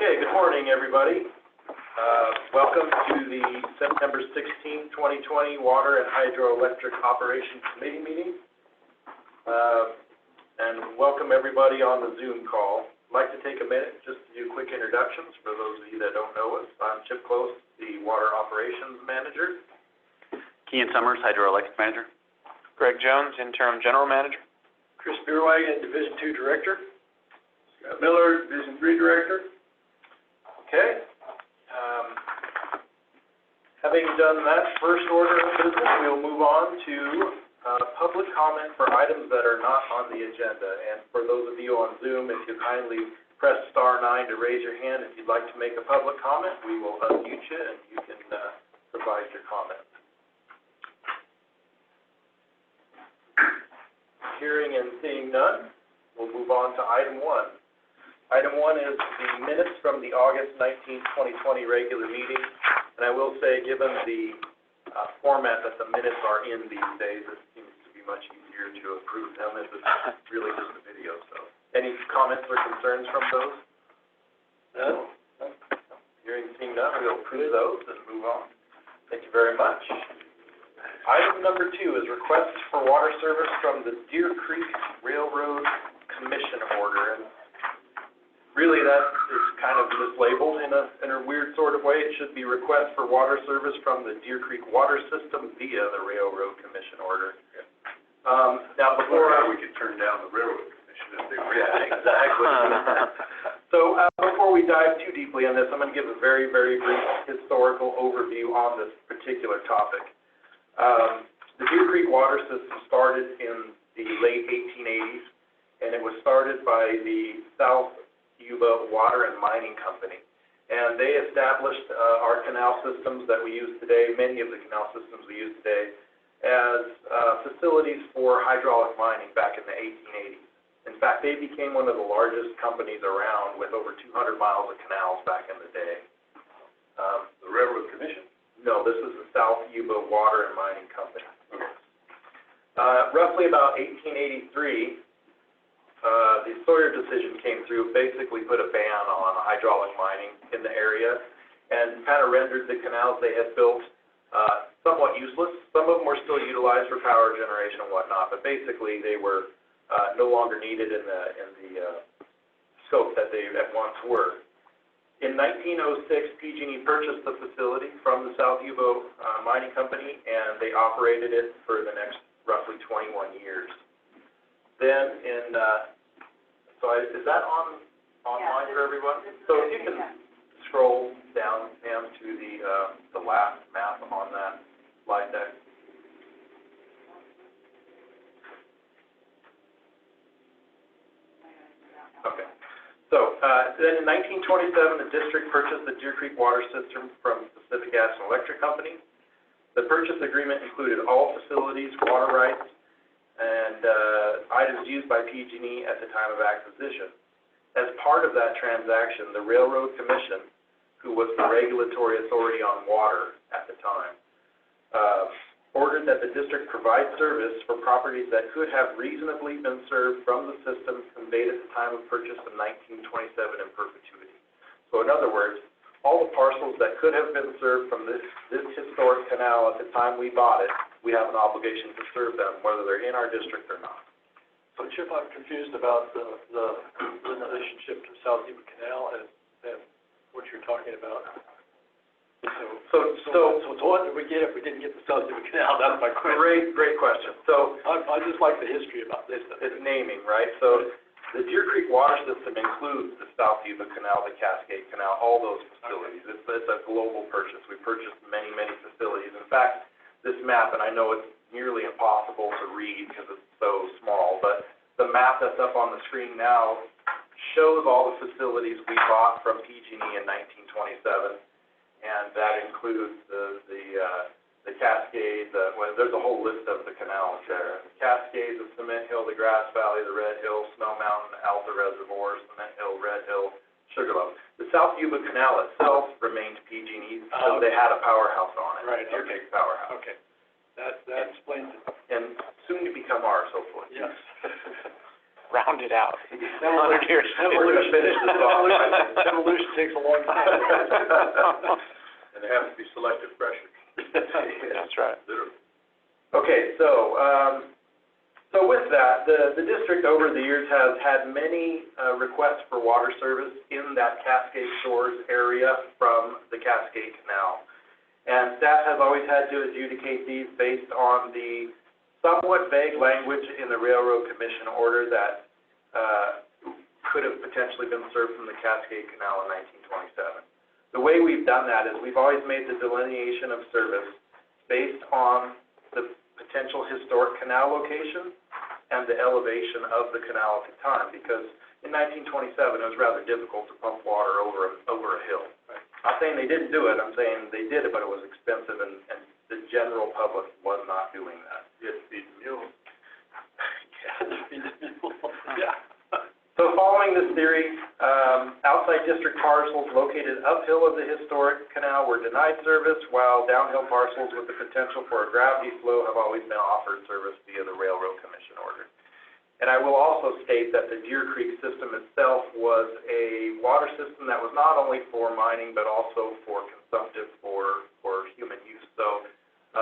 Okay, good morning, everybody. Welcome to the September 16, 2020 Water and Hydroelectric Operations Committee meeting. And welcome everybody on the Zoom call. I'd like to take a minute just to do quick introductions for those of you that don't know us. I'm Chip Close, the Water Operations Manager. Kean Summers, Hydroelectric Manager. Greg Jones, Interim General Manager. Chris Beerwagen, Division 2 Director. Scott Miller, Division 3 Director. Okay. Having done that first order of business, we'll move on to public comment for items that are not on the agenda. And for those of you on Zoom, if you kindly press *9 to raise your hand if you'd like to make a public comment, we will unmute you and you can provide your comment. Hearing and seeing none, we'll move on to item 1. Item 1 is the minutes from the August 19, 2020 regular meeting. And I will say, given the format that the minutes are in these days, it seems to be much easier to approve them as it's really just a video. So, any comments or concerns from those? No? Hearing and seeing none, we'll approve those and move on. Thank you very much. Item number 2 is requests for water service from the Deer Creek Railroad Commission order. And really, that is kind of mislabeled in a weird sort of way. It should be request for water service from the Deer Creek Water System via the Railroad Commission order. Now, before we could turn down the Railroad Commission if they were. Yeah, exactly. So, before we dive too deeply on this, I'm going to give a very, very brief historical overview on this particular topic. The Deer Creek Water System started in the late 1880s, and it was started by the South Yuba Water and Mining Company. And they established our canal systems that we use today, many of the canal systems we use today, as facilities for hydraulic mining back in the 1880s. In fact, they became one of the largest companies around with over 200 miles of canals back in the day. The Railroad Commission? No, this is the South Yuba Water and Mining Company. Roughly about 1883, the Sawyer decision came through, basically put a ban on hydraulic mining in the area and kind of rendered the canals they had built somewhat useless. Some of them were still utilized for power generation and whatnot, but basically they were no longer needed in the scope that they at once were. In 1906, PG&E purchased the facility from the South Yuba Mining Company, and they operated it for the next roughly 21 years. Then in is that online for everyone? So if you can scroll down, Pam, to the last map on that slide deck. Okay. So then in 1927, the district purchased the Deer Creek Water System from Pacific Gas and Electric Company. The purchase agreement included all facilities, water rights, and items used by PG&E at the time of acquisition. As part of that transaction, the Railroad Commission, who was the regulatory authority on water at the time, ordered that the district provide service for properties that could have reasonably been served from the system conveyed at the time of purchase in 1927 in perpetuity. So in other words, all the parcels that could have been served from this historic canal at the time we bought it, we have an obligation to serve them, whether they're in our district or not. So, Chip, I'm confused about the relationship to South Yuba Canal and what you're talking about. So what did we get if we didn't get the South Yuba Canal? That's my question. Great question. So I just like the history about this. It's naming, right? So the Deer Creek Water System includes the South Yuba Canal, the Cascade Canal, all those facilities. It's a global purchase. We purchased many, many facilities. In fact, this map, and I know it's nearly impossible to read because it's so small, but the map that's up on the screen now shows all the facilities we bought from PG&E in 1927, and that includes the Cascade, there's a whole list of the canals there. The Cascade, the Cement Hill, the Grass Valley, the Red Hill, Snow Mountain, Alta Reservoir, Cement Hill, Red Hill, Sugarloaf. The South Yuba Canal itself remained PG&E because they had a powerhouse on it. Right. A big powerhouse. Okay. That explains it. And soon to become ours, hopefully. Yes. rounded out. 100 years. We're gonna finish this off. Evolution takes a long time. And there has to be selective pressure, That's right. literally. Okay, so with that, the district over the years has had many requests for water service in that Cascade Shores area from the Cascade Canal. And staff has always had to adjudicate these based on the somewhat vague language in the Railroad Commission order that could have potentially been served from the Cascade Canal in 1927. The way we've done that is we've always made the delineation of service based on the potential historic canal location and the elevation of the canal at the time, because in 1927, it was rather difficult to pump water over a hill. Not saying they didn't do it, I'm saying they did it, but it was expensive, and the general public was not doing that. You have to feed the mules. Yeah. So following this theory, outside district parcels located uphill of the historic canal were denied service, while downhill parcels with the potential for a gravity flow have always been offered service via the Railroad Commission order. And I will also state that the Deer Creek system itself was a water system that was not only for mining, but also for consumptive for human use. So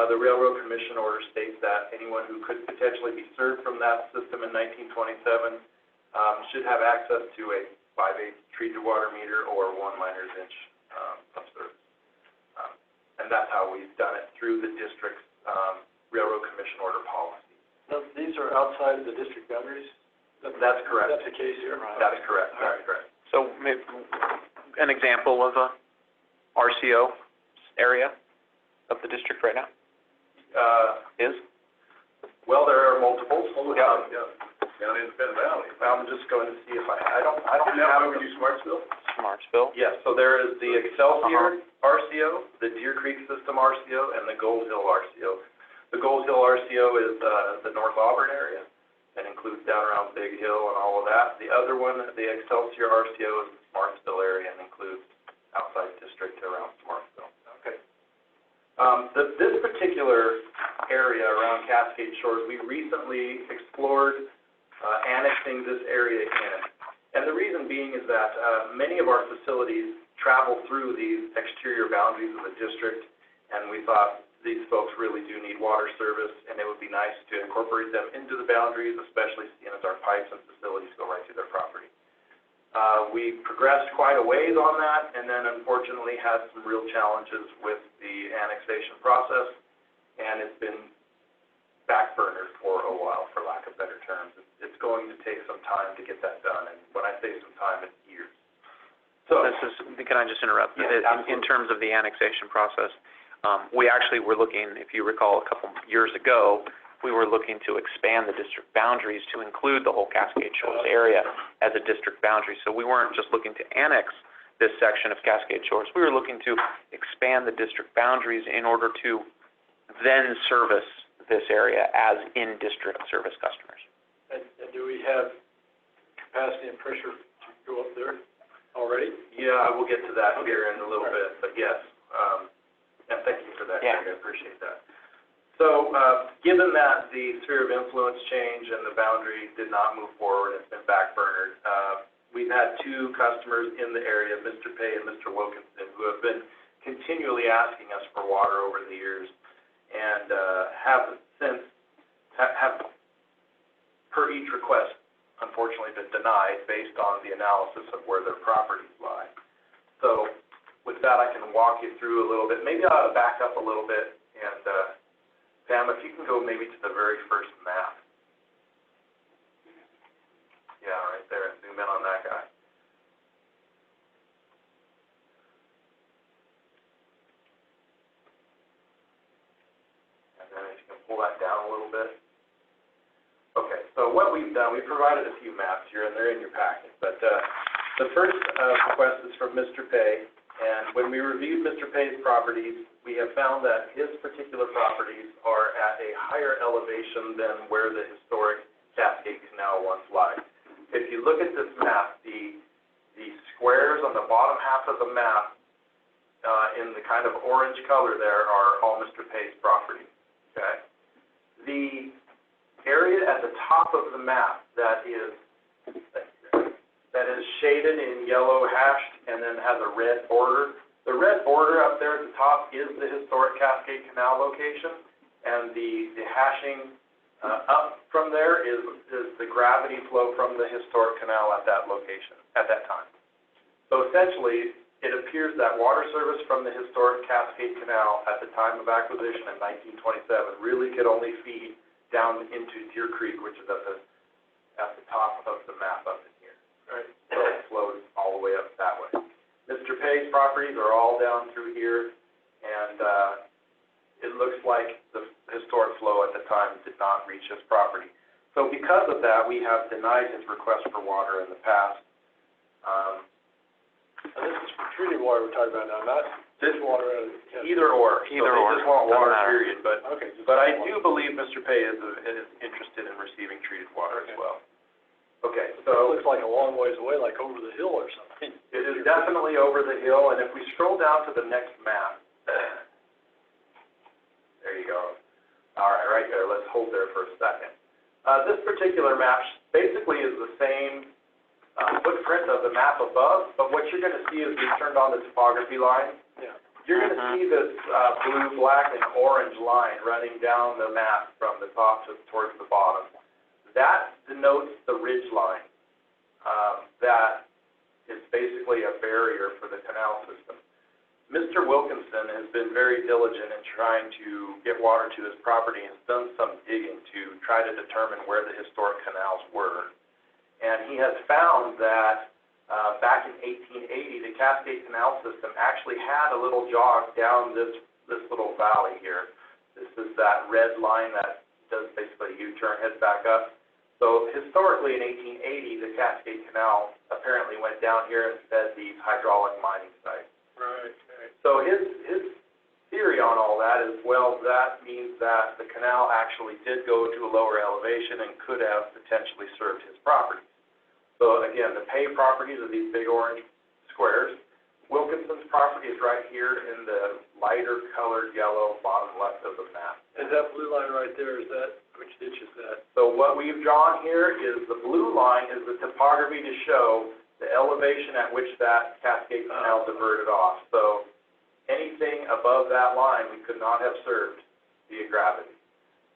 the Railroad Commission order states that anyone who could potentially be served from that system in 1927 should have access to a 5/8 treated water meter or 1 miner's inch of service. And that's how we've done it through the district's Railroad Commission order policy. Now, these are outside of the district boundaries? That's correct. That's the case here? That is correct, that's correct. So maybe an example of a RCO area of the district right now is? Well, there are multiples. Down in Independent Valley. I'm just going to see if I don't Isn't that have why we do Smartsville? Smartsville. Yes, so there is the Excelsior RCO, the Deer Creek System RCO, and the Gold Hill RCO. The Gold Hill RCO is the North Auburn area, and includes down around Big Hill and all of that. The other one, the Excelsior RCO, is the Smartsville area and includes outside district around Smartsville. Okay. This particular area around Cascade Shores, we recently explored annexing this area in. And the reason being is that many of our facilities travel through these exterior boundaries of the district, and we thought these folks really do need water service, and it would be nice to incorporate them into the boundaries, especially seeing as our pipes and facilities go right through their property. We progressed quite a ways on that, and then unfortunately had some real challenges with the annexation process, and it's been backburnered for a while, for lack of better terms. It's going to take some time to get that done, and when I say some time, it's years. So, Can I just interrupt? Yeah, In terms of the annexation process, we actually were looking, if you recall, a couple years ago, we were looking to expand the district boundaries to include the whole Cascade Shores area as a district boundary. So we weren't just looking to annex this section of Cascade Shores. We were looking to expand the district boundaries in order to then service this area as in-district service customers. And do we have capacity and pressure to go up there already? yeah, I will get to that here in a little bit, but yes, and thank you for that, Yeah. Greg, I appreciate that. So, given that the sphere of influence change and the boundary did not move forward, it's been backburnered, we've had 2 customers in the area, Mr. Pay and Mr. Wilkinson, who have been continually asking us for water over the years, and have since, have per each request, unfortunately been denied based on the analysis of where their properties lie. So, with that, I can walk you through a little bit. Maybe I ought to back up a little bit, and Pam, if you can go maybe to the very first map. Yeah, right there, zoom in on that guy. And then if you can pull that down a little bit. Okay, so what we've done, we provided a few maps here, and they're in your packet, but the first request is from Mr. Pay, and when we reviewed Mr. Pay's properties, we have found that his particular properties are at a higher elevation than where the historic Cascade Canal once lied. If you look at this map, the squares on the bottom half of the map, in the kind of orange color there, are all Mr. Pay's property, okay? The area at the top of the map that is that is shaded in yellow hashed and then has a red border. The red border up there at the top is the historic Cascade Canal location, and the hashing up from there is the gravity flow from the historic canal at that location, at that time. So essentially, it appears that water service from the historic Cascade Canal at the time of acquisition in 1927 really could only feed down into Deer Creek, which is at the top of the map up in here. Right. So it flows all the way up that way. Mr. Pay's properties are all down through here, and it looks like the historic flow at the time did not reach his property. So because of that, we have denied his request for water in the past. And this is for treated water we're talking about now, not This water. Either or. Either so or. they just want Doesn't water, matter. period. But Okay. I do believe Mr. Pay is interested in receiving treated water as well. Okay, It so looks like a long ways away, like over the hill or something. it is definitely over the hill, and if we scroll down to the next map, there you go. All right there, let's hold there for a second. This particular map basically is the same footprint of the map above, but what you're going to see is we turned on the topography line. Yeah. You're going to see this blue, black, and orange line running down the map from the top towards the bottom. That denotes the ridge line. That is basically a barrier for the canal system. Mr. Wilkinson has been very diligent in trying to get water to his property and has done some digging to try to determine where the historic canals were. And he has found that back in 1880, the Cascade Canal system actually had a little jog down this little valley here. This is that red line that does basically a U-turn, heads back up. So historically, in 1880, the Cascade Canal apparently went down here and fed these hydraulic mining sites. Right. So his theory on all that is, well, that means that the canal actually did go to a lower elevation and could have potentially served his property. So again, the Pay properties are these big orange squares. Wilkinson's property is right here in the lighter colored yellow bottom left of the map. Is that blue line right there, which ditch is that? So what we've drawn here is the blue line is the topography to show the elevation at which that Cascade Canal diverted off. So anything above that line we could not have served via gravity.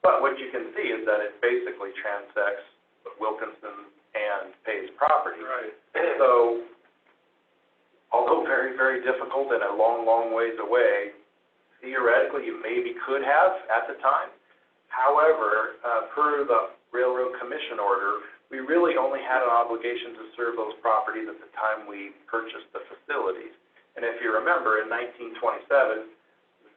But what you can see is that it basically transects Wilkinson and Pay's property. Right. So, although very, very difficult and a long, long ways away, theoretically you maybe could have at the time. However, per the Railroad Commission order, we really only had an obligation to serve those properties at the time we purchased the facilities. And if you remember, in 1927,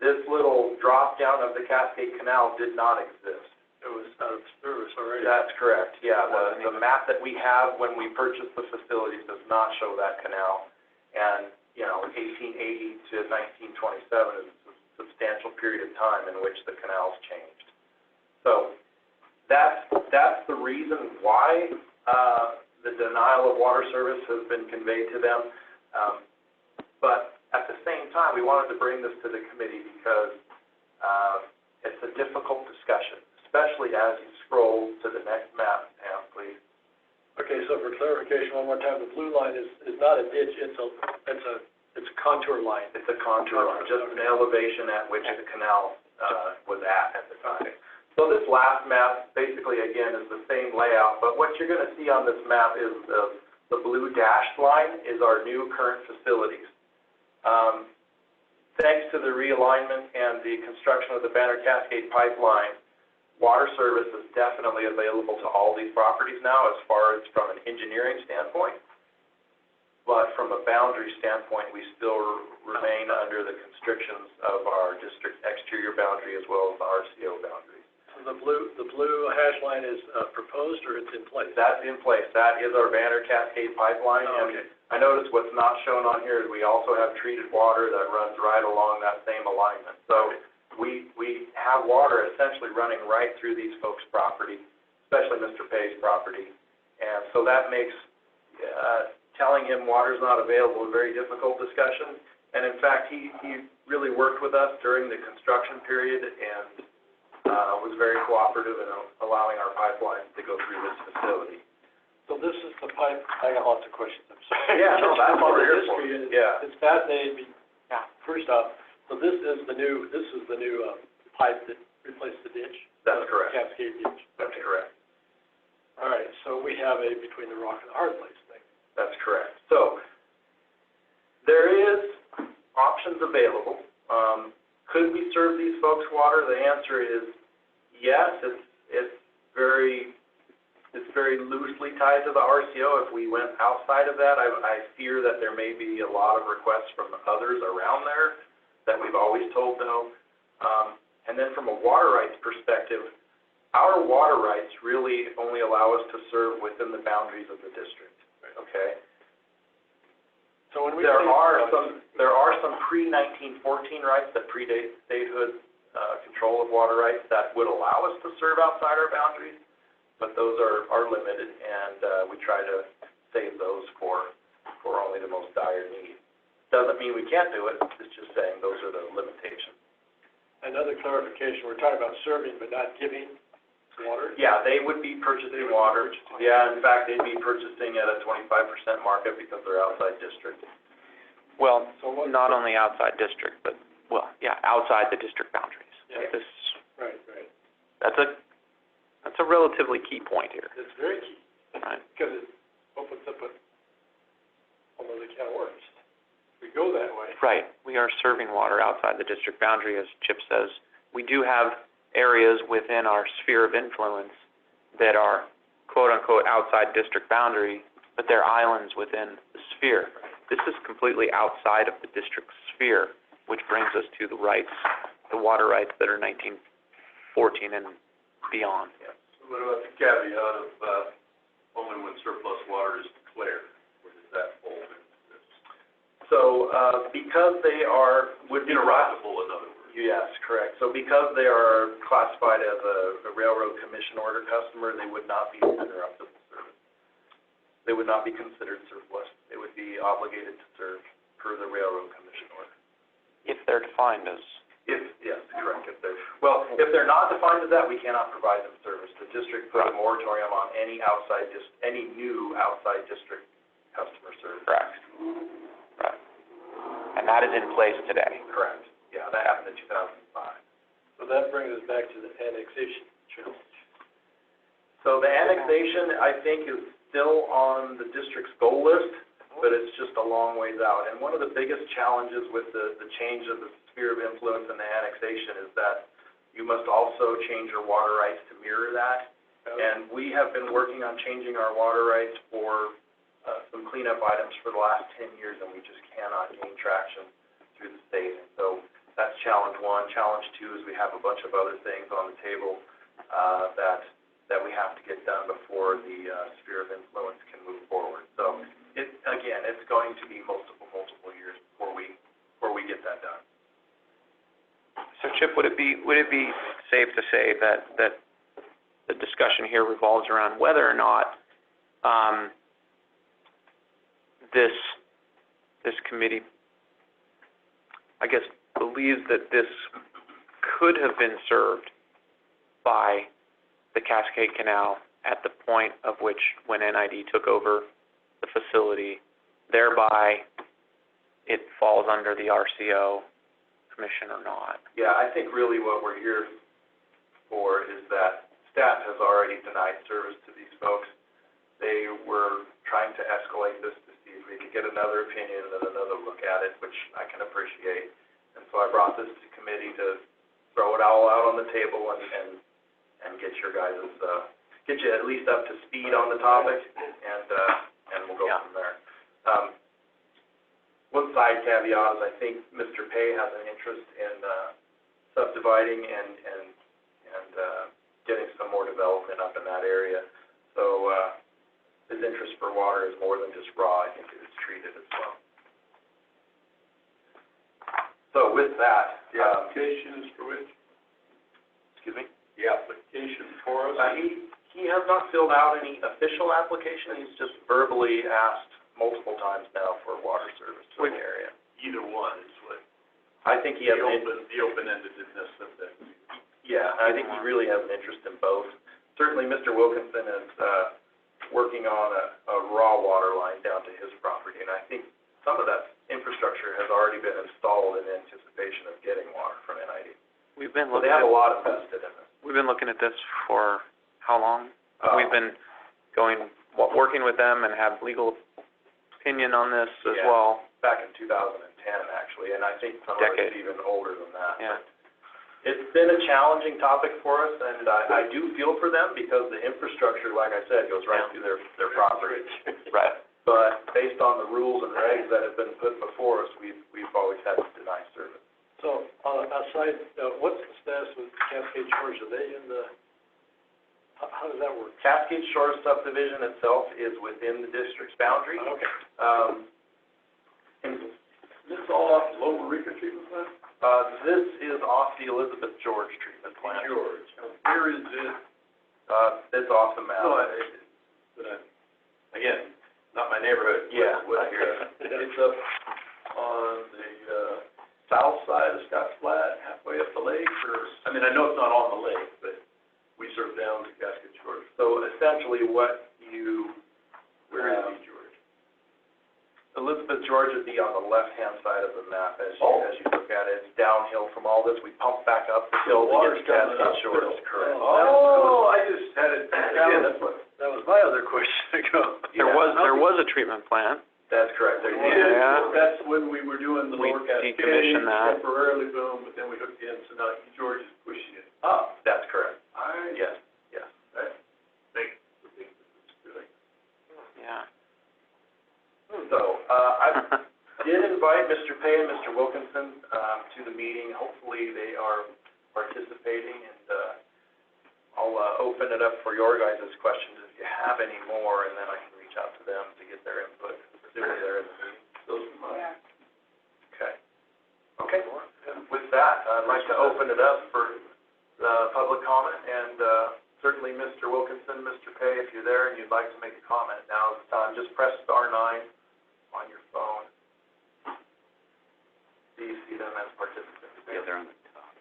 this little drop down of the Cascade Canal did not exist. It was out of service already. That's correct, yeah. The map that we have when we purchased the facilities does not show that canal. And, 1880 to 1927 is a substantial period of time in which the canals changed. So that's the reason why the denial of water service has been conveyed to them. But at the same time, we wanted to bring this to the committee because it's a difficult discussion, especially as you scroll to the next map, Pam, please. Okay, so for clarification, one more time, the blue line is not a ditch, it's a contour line. It's a contour line, just an elevation at which the canal was at the time. So this last map, basically, again, is the same layout, but what you're going to see on this map is the blue dashed line is our new current facilities. Thanks to the realignment and the construction of the Banner Cascade pipeline, water service is definitely available to all these properties now as far as from an engineering standpoint. But from a boundary standpoint, we still remain under the constrictions of our district exterior boundary as well as the RCO boundaries. So the blue hash line is proposed or it's in place? That's in place. That is our Banner Cascade pipeline. Oh, okay. And I notice what's not shown on here is we also have treated water that runs right along that same alignment. So we have water essentially running right through these folks' property, especially Mr. Pay's property. And so that makes telling him water's not available a very difficult discussion. And in fact, he really worked with us during the construction period and was very cooperative in allowing our pipelines to go through this facility. So this is the pipe, I got lots of questions, I'm sorry. Yeah, no, that's what we're here for. History is- Yeah. It's fascinating me. Yeah. First off, so this is the new pipe that replaced the ditch? That's correct. Cascade ditch. That's correct. All right, so we have a between the rock and the hard place thing. That's correct. So, there is options available. Could we serve these folks water? The answer is yes. It's very loosely tied to the RCO. If we went outside of that, I fear that there may be a lot of requests from others around there that we've always told no. And then from a water rights perspective, our water rights really only allow us to serve within the boundaries of the district, okay? So when we There say- are some pre-1914 rights that predate statehood control of water rights that would allow us to serve outside our boundaries, but those are limited, and we try to save those for only the most dire need. Doesn't mean we can't do it, it's just saying those are the limitations. Another clarification, we're talking about serving but not giving water? Yeah, they would be purchasing water. Yeah, in fact, they'd be purchasing at a 25% markup because they're outside district. Well, So what- not only outside district, but, well, yeah, outside the district boundaries. Yeah. This, Right. that's a relatively key point here, It's very key, right? because it opens up a whole other can of worms. If we go that way. Right, we are serving water outside the district boundary, as Chip says. We do have areas within our sphere of influence that are quote-unquote outside district boundary, but they're islands within the sphere. This is completely outside of the district sphere, which brings us to the rights, the water rights that are 1914 and beyond. What about the caveat of, only when surplus water is declared? Where does that fall into this? So, because they would be Interruptible, in other words. Yes, correct. So because they are classified as a railroad commission order customer, they would not be interruptible service. They would not be considered surplus. They would be obligated to serve per the railroad commission order. If they're defined as, Yes, correct. If they're not defined as that, we cannot provide them service. The district put a moratorium on any new outside district customer service. correct. Right. And that is in place today. Correct. Yeah, that happened in 2005. So that brings us back to the annexation challenge. So the annexation, I think, is still on the district's goal list, but it's just a long ways out. And one of the biggest challenges with the change of the sphere of influence and the annexation is that you must also change your water rights to mirror that. And we have been working on changing our water rights for some cleanup items for the last 10 years, and we just cannot gain traction through the state. And so that's challenge one. Challenge two is we have a bunch of other things on the table that we have to get done before the sphere of influence can move forward. So it's going to be multiple years before we get that done. So Chip, would it be safe to say that the discussion here revolves around whether or not this committee, I guess, believes that this could have been served by the Cascade Canal at the point of which, when NID took over the facility, thereby it falls under the RCO commission or not? Yeah, I think really what we're here for is that staff has already denied service to these folks. They were trying to escalate this to see if we could get another opinion and another look at it, which I can appreciate. And so I brought this to committee to throw it all out on the table and get your guys' get you at least up to speed on the topic, and we'll go from there. One side caveat is I think Mr. Pay has an interest in subdividing and getting some more development up in that area. So his interest for water is more than just raw. I think it is treated as well. So with that, The application is for which? excuse me? The application for us? He has not filled out any official application. He's just verbally asked multiple times now for water service to the area. Either one is what, I think he has the an open-endedness of that. Yeah, I think he really has an interest in both. Certainly, Mr. Wilkinson is working on a raw water line down to his property. And I think some of that infrastructure has already been installed in anticipation of getting water from NID. We've been So they looking have at, a lot invested in this. we've been looking at this for how long? Uh, We've been working with them and have legal opinion on this as Yeah. well. Back in 2010, actually, and I think some of Decade. it's even older than that. Yeah. It's been a challenging topic for us, and I do feel for them because the infrastructure, like I said, goes right through their property. Right. But based on the rules and regs that have been put before us, we've always had to deny service. So, outside, what's the status with Cascade Shores? Are they in the, how does that work? Cascade Shores subdivision itself is within the district's boundary. Okay. And This is all off Lower Rica treatment plant? this is off the Elizabeth George treatment plant. George. Where is it? It's off the map. No, again, not my neighborhood. Yeah. It's up on the, south side of Scotts Flat, halfway up the lake, or, I mean, I know it's not on the lake, but we serve down to Cascade Shores. So essentially where Where is he, George? Elizabeth George would be on the left-hand side of the map as Oh. you look at it. It's downhill from all this. We pump back up the hill to water's get to coming up Cascade Shores. still. Correct. Oh, I just had it, again, that's what. That was my other question ago. There was a treatment plant. That's correct. There you go. Yeah. That's when we were doing the We Lower Cascade. decommissioned that. Temporarily, boom, but then we hooked in, so now George is pushing it up. That's correct. I, Yes, yes. that makes a big difference. Yeah. So, I did invite Mr. Pay and Mr. Wilkinson, to the meeting. Hopefully they are participating, and, I'll, open it up for your guys' questions if you have any more, and then I can reach out to them to get their input, assuming they're in the meeting. Those are mine. Okay. Okay. With that, I'd like to open it up for, public comment, and, certainly Mr. Wilkinson, Mr. Pay, if you're there and you'd like to make a comment, now is the time. Just press star 9 on your phone. Do you see them as participants? Yeah, they're on the top.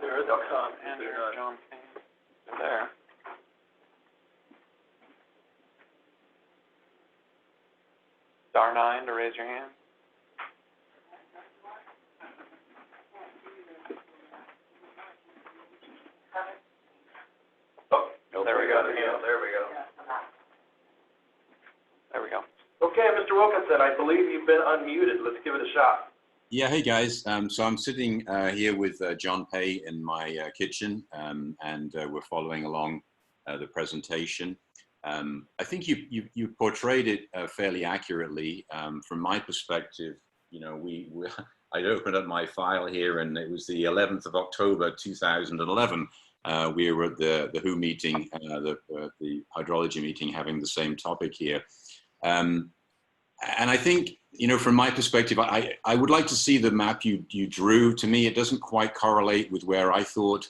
They're at the top, And they're there's not. John Payne. They're there. Star 9 to raise your hand. Oh, there we go. Yeah, there we go. There we go. Okay, Mr. Wilkinson, I believe you've been unmuted. Let's give it a shot. Yeah, hey guys. So I'm sitting here with John Pay in my kitchen, and we're following along the presentation. I think you portrayed it fairly accurately. From my perspective, you know, I opened up my file here, and it was the 11th of October 2011. We were at the WHO meeting, the hydrology meeting, having the same topic here. And I think, you know, from my perspective, I would like to see the map you drew. To me, it doesn't quite correlate with where I thought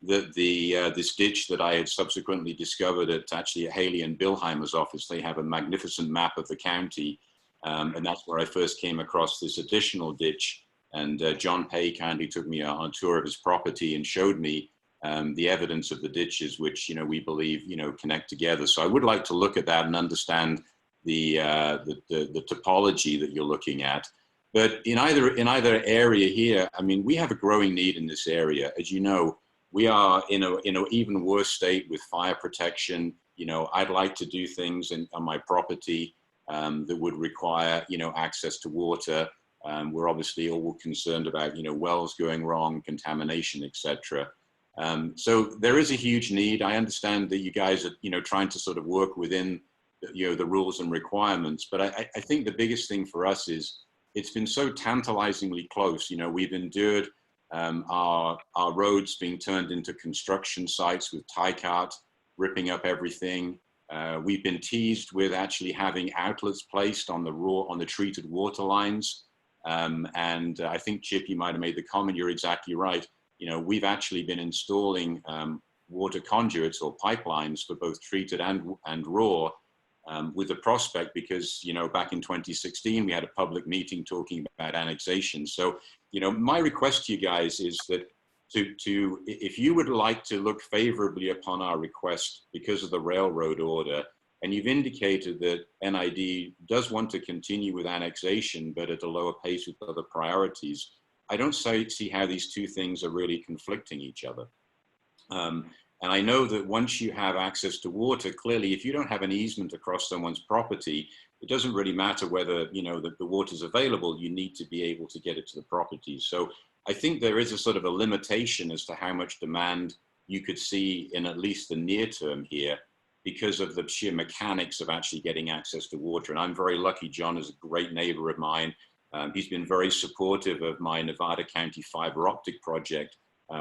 that this ditch that I had subsequently discovered at Haley and Bilheimer's office. They have a magnificent map of the county, and that's where I first came across this additional ditch. And John Pay kindly took me on a tour of his property and showed me the evidence of the ditches, which, you know, we believe, you know, connect together. So I would like to look at that and understand the topology that you're looking at. But in either area here, I mean, we have a growing need in this area. As you know, we are in an even worse state with fire protection. You know, I'd like to do things on my property that would require, you know, access to water. We're obviously all concerned about, you know, wells going wrong, contamination, etc. So there is a huge need. I understand that you guys are, you know, trying to sort of work within, you know, the rules and requirements. But I think the biggest thing for us is it's been so tantalizingly close. You know, we've endured our roads being turned into construction sites with tie cart ripping up everything. We've been teased with actually having outlets placed on the treated water lines. And I think, Chip, you might have made the comment, you're exactly right. You know, we've actually been installing water conduits or pipelines for both treated and raw with the prospect, because, you know, back in 2016, we had a public meeting talking about annexation. So, you know, my request to you guys is that if you would like to look favorably upon our request because of the railroad order, And you've indicated that NID does want to continue with annexation, but at a lower pace with other priorities. I don't see how these two things are really conflicting each other. And I know that once you have access to water, clearly, if you don't have an easement across someone's property, it doesn't really matter whether, you know, the water's available, you need to be able to get it to the property. So I think there is a sort of a limitation as to how much demand you could see in at least the near term here because of the sheer mechanics of actually getting access to water. And I'm very lucky, John is a great neighbor of mine. He's been very supportive of my Nevada County fiber optic project,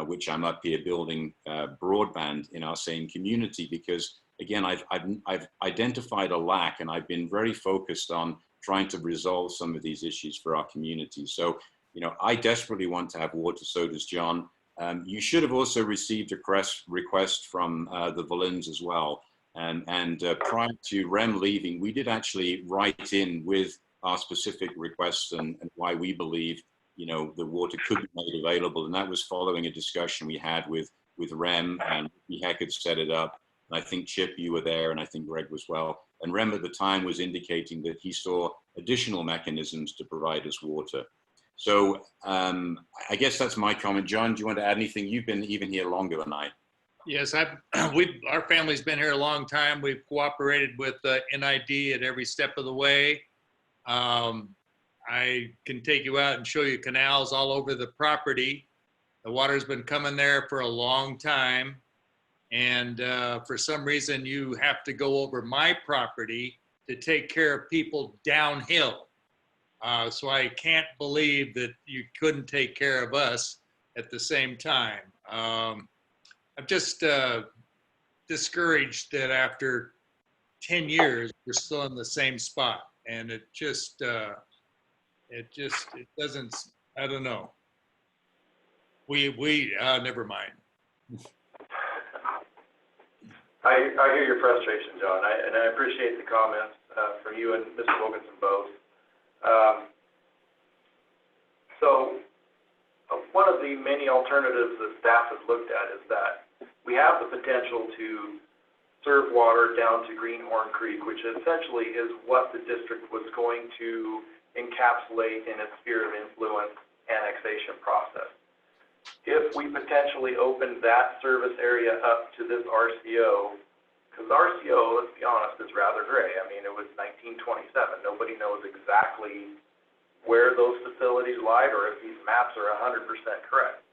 which I'm up here building broadband in our same community, because again, I've identified a lack, and I've been very focused on trying to resolve some of these issues for our community. So, you know, I desperately want to have water, so does John. You should have also received a request from the Valins as well. And prior to Rem leaving, we did actually write in with our specific requests and why we believe, you know, the water could be made available. And that was following a discussion we had with Rem, and Heck had set it up. And I think, Chip, you were there, and I think Greg was well. And Rem at the time was indicating that he saw additional mechanisms to provide us water. So I guess that's my comment. John, do you want to add anything? You've been even here longer than I. Yes, our family's been here a long time. We've cooperated with NID at every step of the way. I can take you out and show you canals all over the property. The water's been coming there for a long time. And for some reason, you have to go over my property to take care of people downhill. So I can't believe that you couldn't take care of us at the same time. I'm just discouraged that after 10 years, we're still in the same spot. And it doesn't, I don't know. Never mind. I hear your frustration, John, and I appreciate the comments from you and Mr. Wilkinson both. So one of the many alternatives that staff has looked at is that we have the potential to serve water down to Greenhorn Creek, which essentially is what the district was going to encapsulate in its sphere of influence annexation process. If we potentially opened that service area up to this RCO, because RCO, let's be honest, is rather gray. I mean, it was 1927. Nobody knows exactly where those facilities lie or if these maps are 100% correct.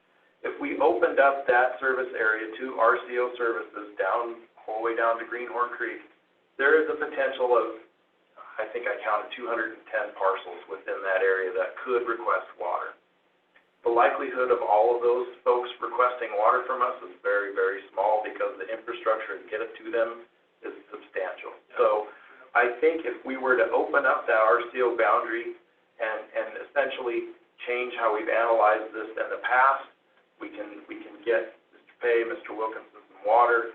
If we opened up that service area to RCO services down, all the way down to Greenhorn Creek, there is a potential of, I think I counted 210 parcels within that area that could request water. The likelihood of all of those folks requesting water from us is very, very small because the infrastructure to get it to them is substantial. So I think if we were to open up that RCO boundary and essentially change how we've analyzed this in the past, we can get Mr. Pay, Mr. Wilkinson some water.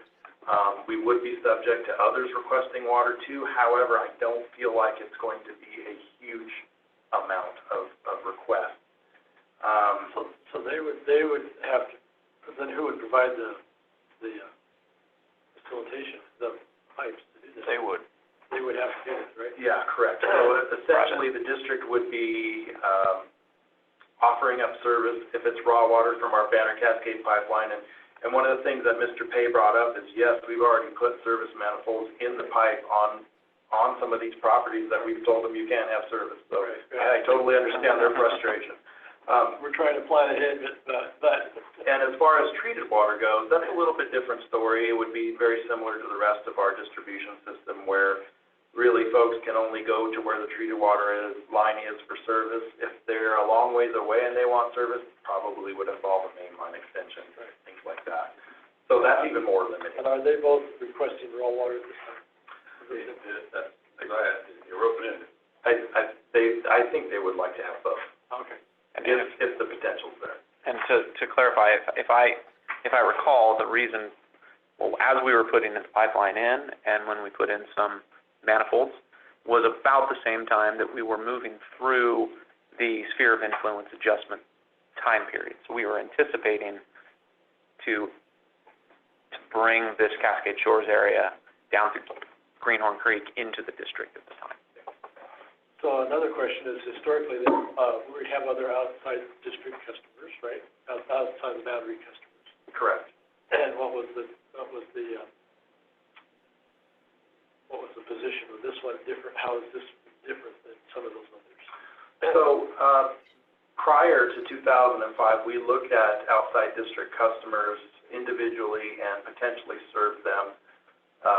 We would be subject to others requesting water too. However, I don't feel like it's going to be a huge amount of requests. So they would have to, then who would provide the facilitation, the pipes to do this? They would. They would have to do this, right? Yeah, correct. So essentially, the district would be offering up service if it's raw water from our Banner Cascade pipeline. And one of the things that Mr. Pay brought up is, yes, we've already put service manifolds in the pipe on some of these properties that we've told them you can't have service. So I totally understand their frustration. We're trying to plan ahead, but. And as far as treated water goes, that's a little bit different story. It would be very similar to the rest of our distribution system where really folks can only go to where the treated water line is for service. If they're a long ways away and they want service, probably would involve a main line extension, things like that. So that's even more limited. And are they both requesting raw water at this time? You're open-ended. I think they would like to have both. Okay. If the potential's there. And to clarify, if I recall, the reason, well, as we were putting this pipeline in and when we put in some manifolds, was about the same time that we were moving through the sphere of influence adjustment time period. So we were anticipating to bring this Cascade Shores area down through Greenhorn Creek into the district at the time. So another question is, historically, we have other outside district customers, right? Outside the boundary customers. Correct. And what was the position of this one different? How is this different than some of those others? So, prior to 2005, we looked at outside district customers individually and potentially served them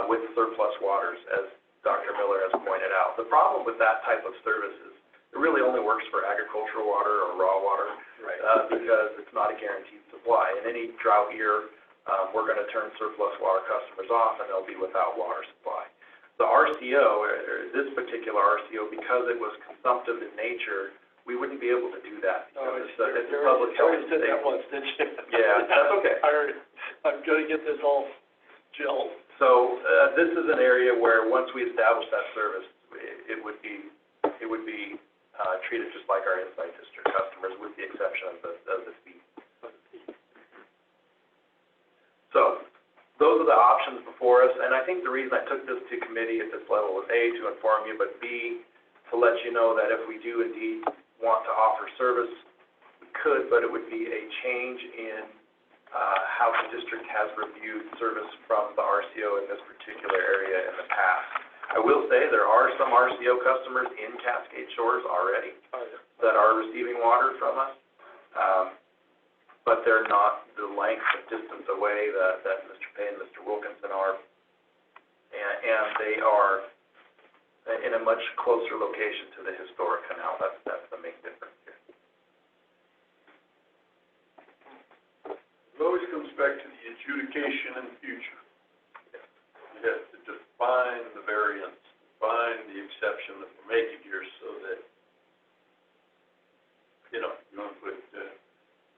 with surplus waters, as Dr. Miller has pointed out. The problem with that type of service is it really only works for agricultural water or raw water, because it's not a guaranteed supply. In any drought year, we're going to turn surplus water customers off, and they'll be without water supply. The RCO, or this particular RCO, because it was consumptive in nature, we wouldn't be able to do that. It's a public health You said that once, didn't you? Yeah, that's okay. I'm going to get this all gelled. So, this is an area where once we establish that service, it would be treated just like our inside district customers, with the exception of the fee. So, those are the options before us, and I think the reason I took this to committee at this level was A, to inform you, but B, to let you know that if we do indeed want to offer service, we could, but it would be a change in how the district has reviewed service from the RCO in this particular area in the past. I will say there are some RCO customers in Cascade Shores already that are receiving water from us, but they're not the length of distance away that Mr. Payne and Mr. Wilkinson are, and they are in a much closer location to the historic canal. That's the main difference here. It always comes back to the adjudication in the future. You have to define the variance, define the exception that we're making here so that, you want to put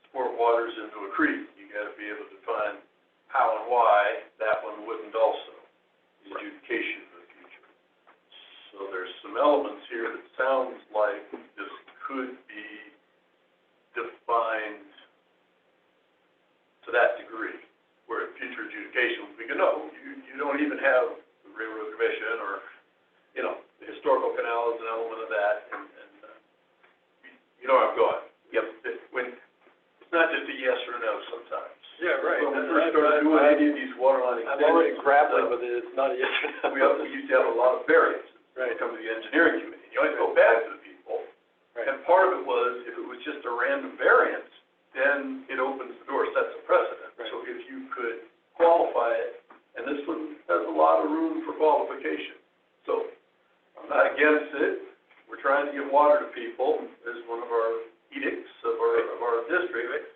sport waters into a creek, you got to be able to define how and why that one wouldn't also, the adjudication in the future. So there's some elements here that sounds like this could be defined to that degree, where in future adjudications, we go, no, you don't even have the Railroad Commission or, the historical canal is an element of that, and you know where I'm going. Yep. It's not just a yes or no sometimes. Yeah, right. When we first started doing any of these water line extensions. I'm already grappling with it, it's not a yes or no. We also used to have a lot of variances. Right. Come to the engineering committee. You always go back to the people. Right. And part of it was, if it was just a random variance, then it opens the door, sets a precedent. Right. So if you could qualify it, and this one has a lot of room for qualification. So I'm not against it. We're trying to give water to people. It's one of our edicts of our district.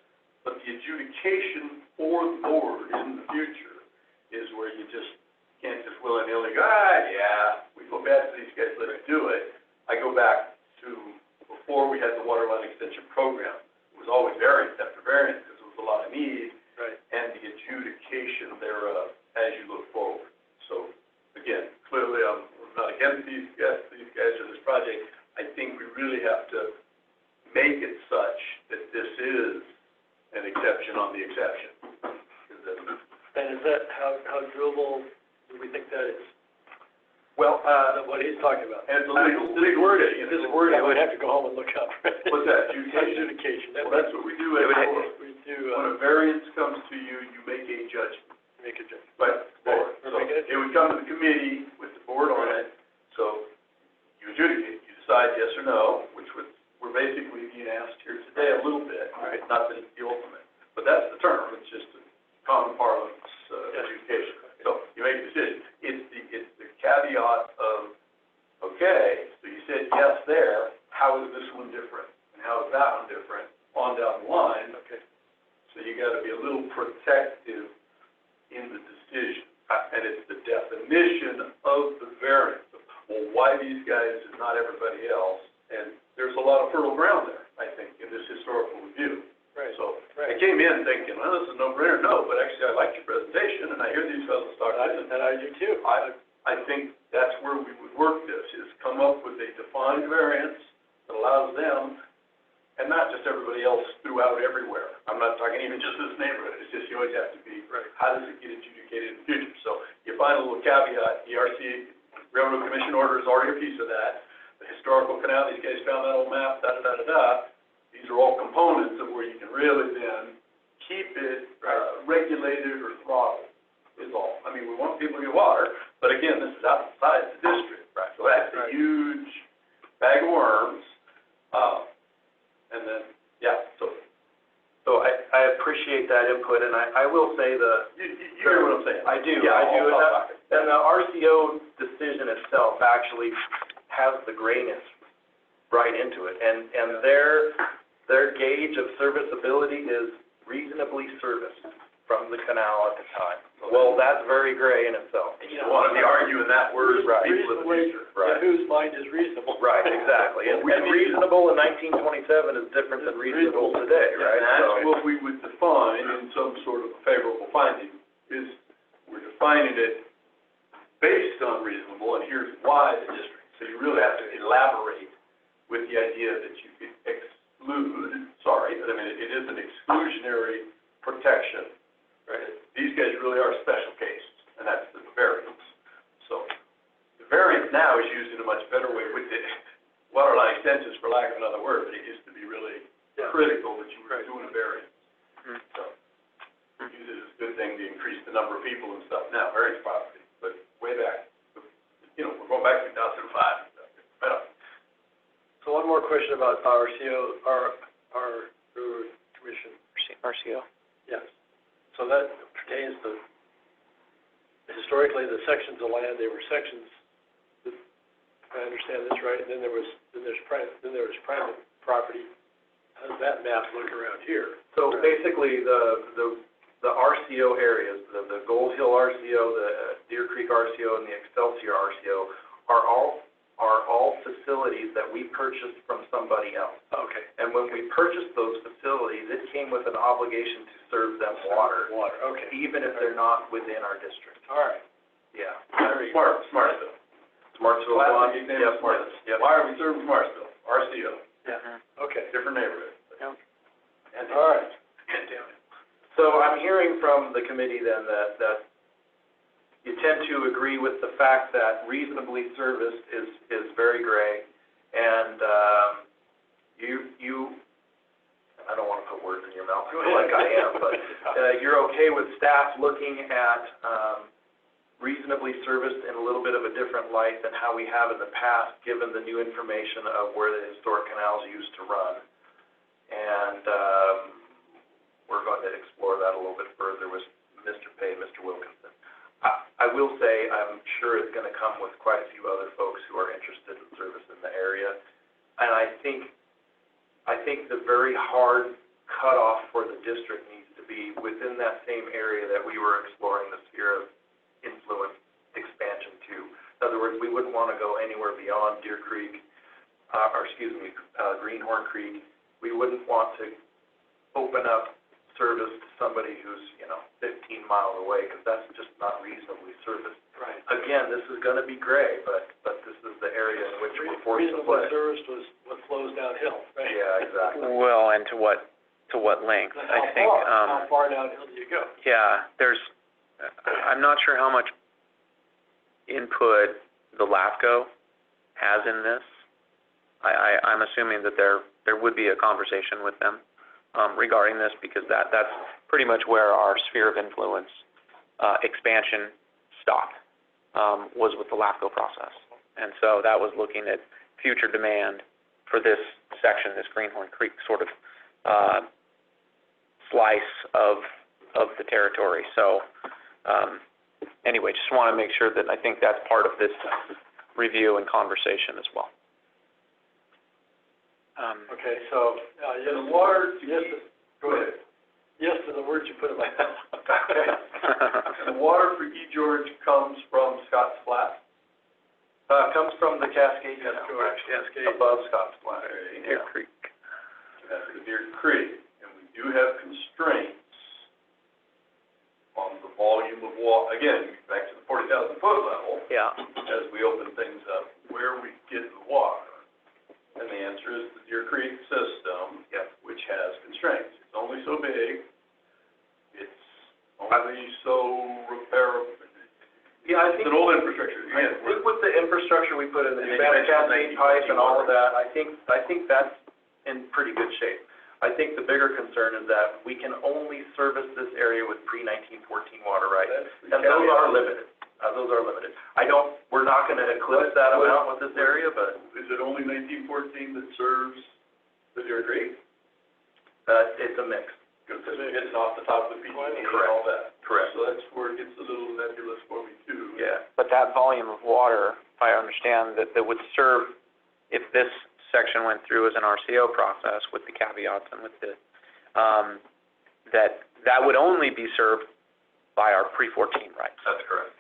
But the adjudication for the board in the future is where you just can't just willy-nilly go, yeah, we go back to these guys, let's do it. I go back to before we had the water line extension program. It was always variance after variance because there was a lot of need. Right. And the adjudication thereof as you look forward. So, again, clearly I'm not against these guys or this project. I think we really have to make it such that this is an exception on the exception. And is that, how doable do we think that is? Well, What he's talking about? And it's a legal word. If it's word, I would have to go home and look up. What's that, adjudication? Adjudication. Well, that's what we do at We do, when a variance comes to you, you make a judgment. make a judgment. Right, board. We're So making it- it would come to the committee with the board on it, so you adjudicate, you decide yes or no, which we're basically being asked here today a little bit, right? Not that it's the ultimate, but that's the term, it's just a common parlance, adjudication. So you make a decision. It's the caveat of, okay, so you said yes there, how is this one different? And how is that one different on down the line? Okay. So you gotta be a little protective in the decision. And it's the definition of the variance. Well, why these guys and not everybody else? And there's a lot of fertile ground there, I think, in this historical review. Right. So I Right. came in thinking, well, this is a no-brainer. No, but actually I liked your presentation and I hear these fellows talk. And I do too. I think that's where we would work this, is come up with a defined variance that allows them, and not just everybody else throughout everywhere. I'm not talking even just this neighborhood, it's just you always have to be, Right. how does it get adjudicated in the future? So you find a little caveat, the Railroad Commission order is already a piece of that. The historical canal, these guys found that old map, da-da-da-da-da. These are all components of where you can really then keep it regulated or throttled, is all. I mean, we want people to get water, but again, this is outside the district. Right. So that's a huge bag of worms. And then, yeah, so I appreciate that input, and I will say you hear what I'm saying? I do, Yeah, I do. I'll talk. And the RCO decision itself actually has the grayness right into it, and their gauge of serviceability is reasonably serviced from the canal at the time. Well, that's very gray in itself. And you don't want to be arguing that word with Right. people in the future. Right. Whose mind is reasonable? Right, exactly. And reasonable in 1927 is different than reasonable today, right? And that's So- what we would define in some sort of a favorable finding, is we're defining it based on reasonable, and here's why the district. So you really have to elaborate with the idea that you could exclude, but I mean, it is an exclusionary protection, right? These guys really are special cases, and that's the variance. So the variance now is used in a much better way with the water line extensions, for lack of another word, but it used to be really critical that you were doing a variance. So use it as a good thing to increase the number of people and stuff now, variance property, but way back, we're going back to 2005 and stuff. Right on. So one more question about RCO, our commission. RCO? Yes. So that pertains to, historically, the sections of land, they were sections, if I understand this right, and then there's private property. How does that map look around here? So basically, the RCO areas, the Gold Hill RCO, the Deer Creek RCO, and the Excelsior RCO are all facilities that we purchased from somebody else. Okay. And when we purchased those facilities, it came with an obligation to serve them water, Okay. even if they're not within our district. All right. Yeah. Smartsville. Smartsville Classic one, example of Smartsville. Yep. Why are we serving Smartsville? RCO, Yeah. Okay. different neighborhood. And all right. So I'm hearing from the committee then that you tend to agree with the fact that reasonably serviced is very gray, and you, I don't want to put words in your mouth, I feel like I am, but you're okay with staff looking at reasonably serviced in a little bit of a different light than how we have in the past, given the new information of where the historic canals used to run. And we're going to explore that a little bit further with Mr. Pay and Mr. Wilkinson. I will say, I'm sure it's going to come with quite a few other folks who are interested in service in the area. And I think the very hard cutoff for the district needs to be within that same area that we were exploring the sphere of influence expansion to. In other words, we wouldn't want to go anywhere beyond Deer Creek, Greenhorn Creek. We wouldn't want to open up service to somebody who's, 15 miles away, because that's just not reasonably serviced. Right. Again, this is going to be gray, but this is the area in which we're forced to play. Reasonable service was what flows downhill, right? Yeah, exactly. Well, and to what length? I think, How far downhill do you go? yeah, I'm not sure how much input the LAFCO has in this. I'm assuming that there would be a conversation with them regarding this, because that's pretty much where our sphere of influence expansion stopped, was with the LAFCO process. And so that was looking at future demand for this section, this Greenhorn Creek sort of slice of the territory. So anyway, just want to make sure that I think that's part of this review and conversation as well. Okay, so, yes, The water, go ahead. Yes to the words you put in my mouth. the water for E. George comes from Scott's Flat. Comes from the Cascade Canal, Cascade. above Scotts Flat. Deer Creek. That's the Deer Creek, and we do have constraints on the volume of water. Again, back to the 40,000 foot level, Yeah. as we open things up, where we get the water. And the answer is the Deer Creek system, which has constraints. It's only so big, it's only so repairable. Yeah, I It's think, an old infrastructure, I again. think with the we put in the And new then you mentioned cascade pipe and all of 1914 that, I think that's in pretty good shape. I think the bigger concern is that we can only service this area with pre-1914 water rights. And those are limited. We're not gonna eclipse that amount with this area, but, Is it only 1914 that serves the Deer Creek? it's a mix. Because it's off the top of the PG&E and all that. Correct. So that's where it gets a little nebulous for me too. Yeah. But that volume of water, if I understand, that would serve, if this section went through as an RCO process with the caveats and with the, that would only be served by our pre-14 rights. That's correct.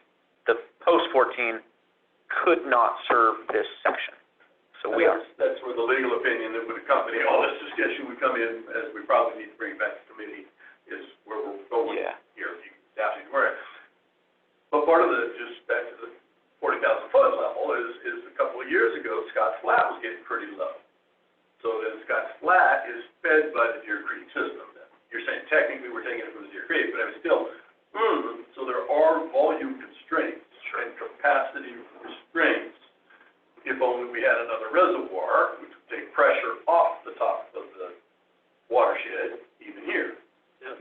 The post-14 could not serve this section. So we are, That's where the legal opinion that would accompany all this discussion would come in, as we probably need to bring it back to committee, is where we're going yeah. here, if you absolutely correct. But part of the, just back to the 40,000 foot level, is a couple of years ago, Scotts Flat was getting pretty low. So then Scotts Flat is fed by the Deer Creek system then. You're saying technically we're taking it from the Deer Creek, but I mean still, so there are volume constraints and capacity restraints. If only we had another reservoir, which would take pressure off the top of the watershed, even here,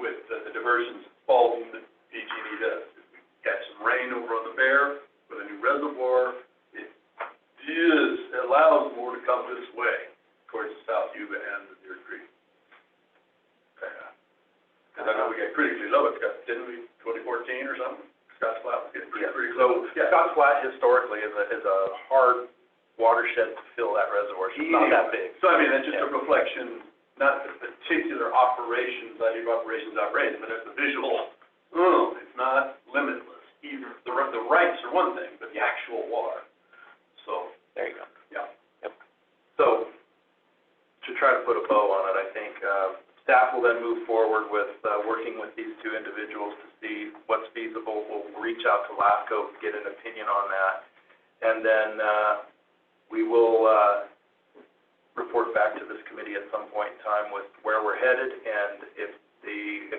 with the diversions involving that PG&E does. If we catch some rain over on the Bear with a new reservoir, it allows more to come this way towards the South Yuba and the Deer Creek. Because I know we got critically low, didn't we, 2014 or something? Scotts Flat was getting pretty So Scotts Flat historically is a hard watershed to fill that reservoir. It's not that big. So I mean, that's just a reflection, not the particular operations, idea of operations operating, but it's the visual, it's not limitless either. The rights are one thing, but the actual water. So, There you go. yeah. Yep. So, to try to put a bow on it, I think, staff will then move forward with, working with these two individuals to see what's feasible. We'll reach out to LAFCO, get an opinion on that. And then, we will, report back to this committee at some point in time with where we're headed and if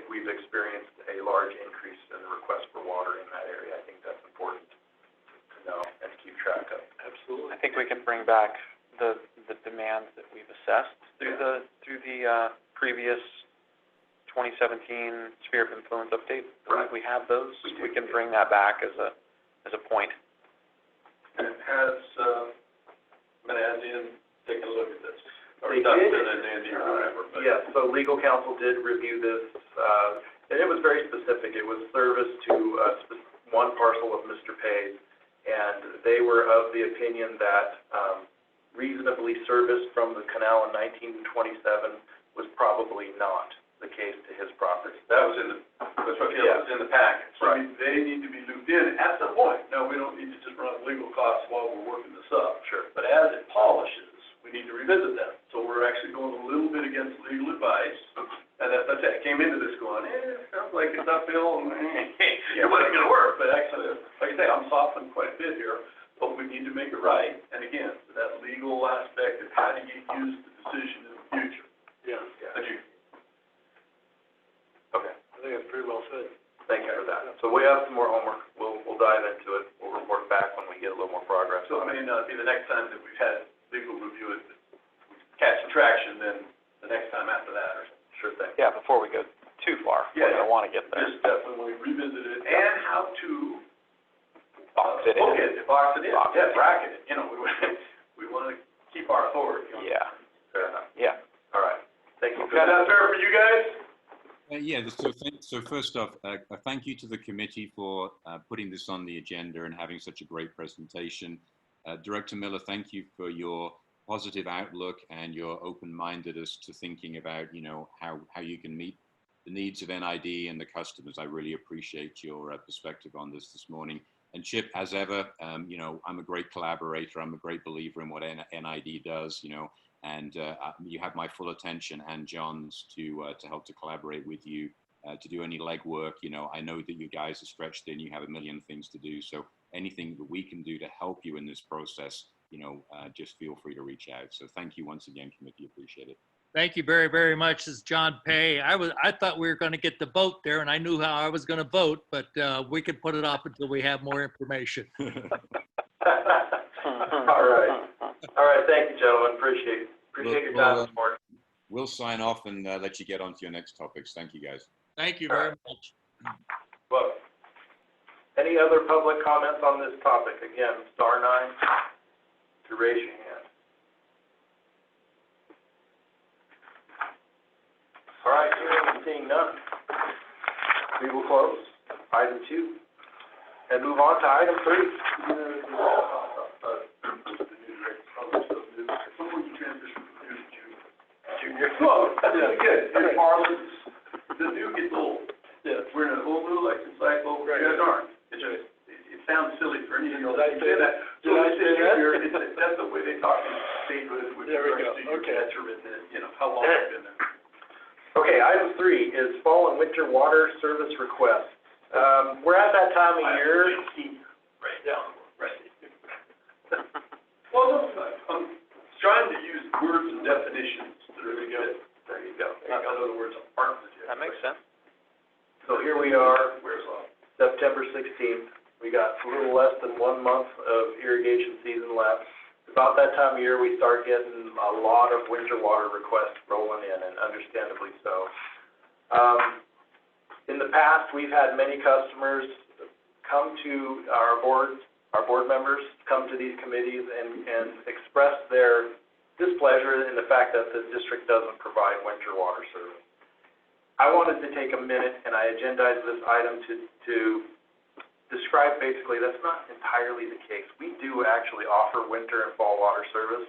we've experienced a large increase in the request for water in that area. I think that's important to know and to keep track of. Absolutely. I think we can bring back the demands that we've assessed through the previous 2017 Sphere of Influence update. Right. We have those. We do. We can bring that back as a point. And has, Manassian taken a look at this? Or They Dustin did. and Andy or whatever, but. Yes, so legal counsel did review this, and it was very specific. It was service to one parcel of Mr. Pay's, and they were of the opinion that reasonably serviced from the canal in 1927 was probably not the case to his property. That was that's what was in the package. So I mean, they need to be looped in at some point. No, we don't need to just run legal costs while we're working this up. Sure. But as it polishes, we need to revisit that. So we're actually going a little bit against legal advice. And that's it. I came into this going, sounds like it's uphill, it wasn't gonna work. But actually, like I say, I'm softening quite a bit here, but we need to make it right. And again, that legal aspect of how do you use the decision in the future. Yeah, Okay, I think that's pretty well said. thank you for that. So we have some more homework. We'll dive into it. We'll report back when we get a little more progress. So it may not be the next time that we've had legal review it, we catch some traction, then the next time after that or something. Sure thing. Yeah, before we go too far. Yeah, I want to get there. Just definitely revisit it, and how to Box it book in. it, box it in, Box yeah, it in. bracket it, we want to keep our authority. Yeah, Fair enough. yeah. All right. Thank you. Is that fair for you guys? Yeah, so first off, a thank you to the committee for putting this on the agenda and having such a great presentation. Director Miller, thank you for your positive outlook and your open-mindedness to thinking about, how you can meet the needs of NID and the customers. I really appreciate your perspective on this morning. And Chip, as ever, I'm a great collaborator. I'm a great believer in what NID does, and you have my full attention and John's to help to collaborate with you, to do any legwork. I know that you guys are stretched thin, you have a million things to do. So anything that we can do to help you in this process, just feel free to reach out. So thank you once again, committee, appreciate it. Thank you very, very much. This is John Pay. I thought we were going to get the vote there, and I knew how I was going to vote, but we could put it off until we have more information. All right, thank you, gentlemen, appreciate your time this morning. We'll sign off and let you get on to your next topics. Thank you, guys. Thank you very much. Well, any other public comments on this topic? Again, star 9 to raise your hand. All right, hearing and seeing none, we will close item 2 and move on to item 3. Junior. Well, that's good. Your parlance, the new gets old. Yeah. We're in a whole new election cycle. Right. You guys aren't. It just, it sounds silly for any of you. Did I say that? So Did I it's say that? junior, that's the way they talk in statehood, with There we regards go. to your Okay. veteran, and, how long they've been there. Okay, item 3 is fall and winter water service requests. We're at that time of year. Right down, right. Well, no, I'm trying to use words and definitions that are good. There you go. Not in other words, aren't legit. That makes sense. So here we are, Where's off? September 16th. We got a little less than 1 month of irrigation season left. About that time of year, we start getting a lot of winter water requests rolling in, and understandably so. In the past, we've had many customers come to our board members come to these committees and express their displeasure in the fact that the district doesn't provide winter water service. I wanted to take a minute, and I agendized this item to describe basically that's not entirely the case. We do actually offer winter and fall water service,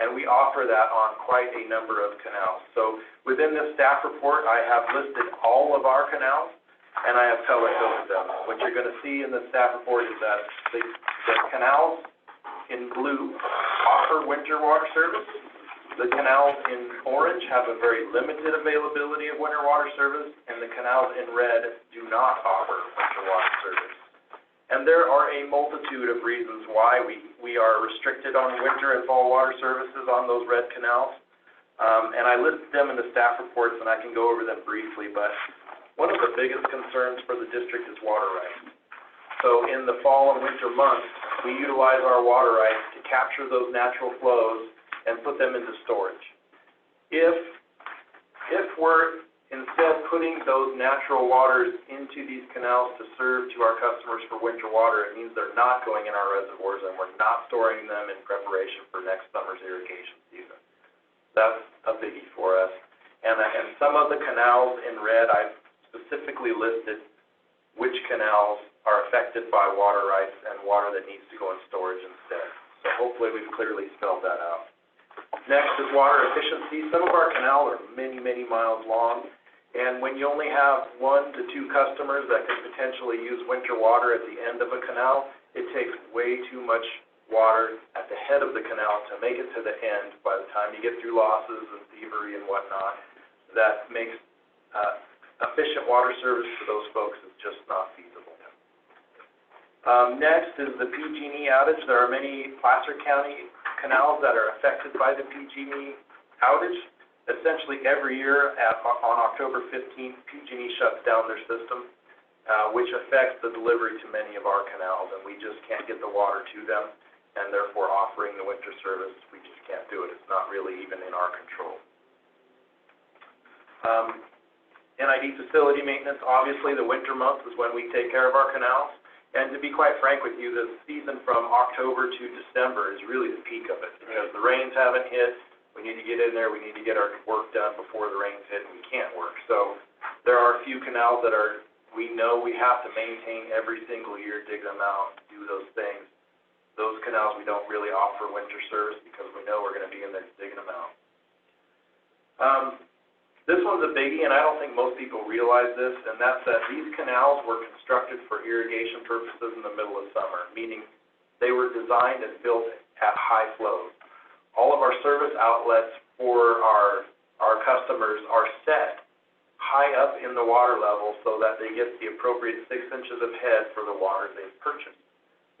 and we offer that on quite a number of canals. So within this staff report, I have listed all of our canals, and I have color-coded them. What you're going to see in the staff report is that the canals in blue offer winter water service. The canals in orange have a very limited availability of winter water service, and the canals in red do not offer winter water service. And there are a multitude of reasons why we are restricted on winter and fall water services on those red canals. And I listed them in the staff reports, and I can go over them briefly, but one of the biggest concerns for the district is water rights. So in the fall and winter months, we utilize our water rights to capture those natural flows and put them into storage. If we're instead putting those natural waters into these canals to serve to our customers for winter water, it means they're not going in our reservoirs, and we're not storing them in preparation for next summer's irrigation season. That's a biggie for us. And some of the canals in red, I've specifically listed which canals are affected by water rights and water that needs to go in storage instead. So hopefully we've clearly spelled that out. Next is water efficiency. Some of our canals are many, many miles long, and when you only have 1 to 2 customers that could potentially use winter water at the end of a canal, it takes way too much water at the head of the canal to make it to the end. By the time you get through losses and thievery and whatnot, that makes efficient water service for those folks is just not feasible. Next is the PG&E outage. There are many Placer County canals that are affected by the PG&E outage. Essentially every year on October 15th, PG&E shuts down their system, which affects the delivery to many of our canals, and we just can't get the water to them, and therefore offering the winter service, we just can't do it. It's not really even in our control. NID facility maintenance, obviously the winter months is when we take care of our canals. And to be quite frank with you, the season from October to December is really the peak of it, because the rains haven't hit. We need to get in there, we need to get our work done before the rains hit, and we can't work. So there are a few canals that we know we have to maintain every single year, dig them out, do those things. Those canals we don't really offer winter service because we know we're going to be in there digging them out. This one's a biggie, and I don't think most people realize this, and that's that these canals were constructed for irrigation purposes in the middle of summer, meaning they were designed and built at high flows. All of our service outlets for our customers are set high up in the water level so that they get the appropriate 6 inches of head for the water they've purchased.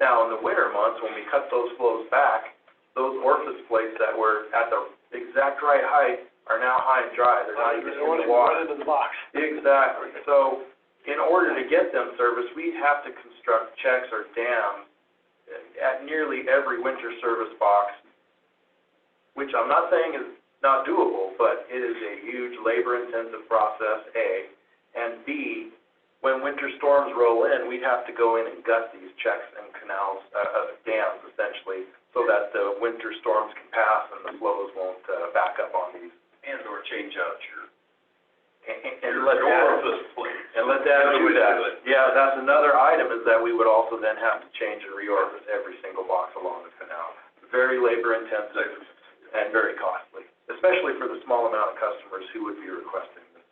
Now, in the winter months, when we cut those flows back, those orifice plates that were at the exact right height are now high and dry. They're not even in the water. Into the box. Exactly. So in order to get them serviced, we have to construct checks or dams at nearly every winter service box, which I'm not saying is not doable, but it is a huge labor-intensive process, A. And B, when winter storms roll in, we'd have to go in and gut these checks and canals, dams essentially, so that the winter storms can pass and the flows won't back up on these. And or change out your And let that, orifice plate. and let that do that. Yeah, that's another item, is that we would also then have to change and reorifice every single box along the canal. Very labor-intensive and very costly, especially for the small amount of customers who would be requesting this.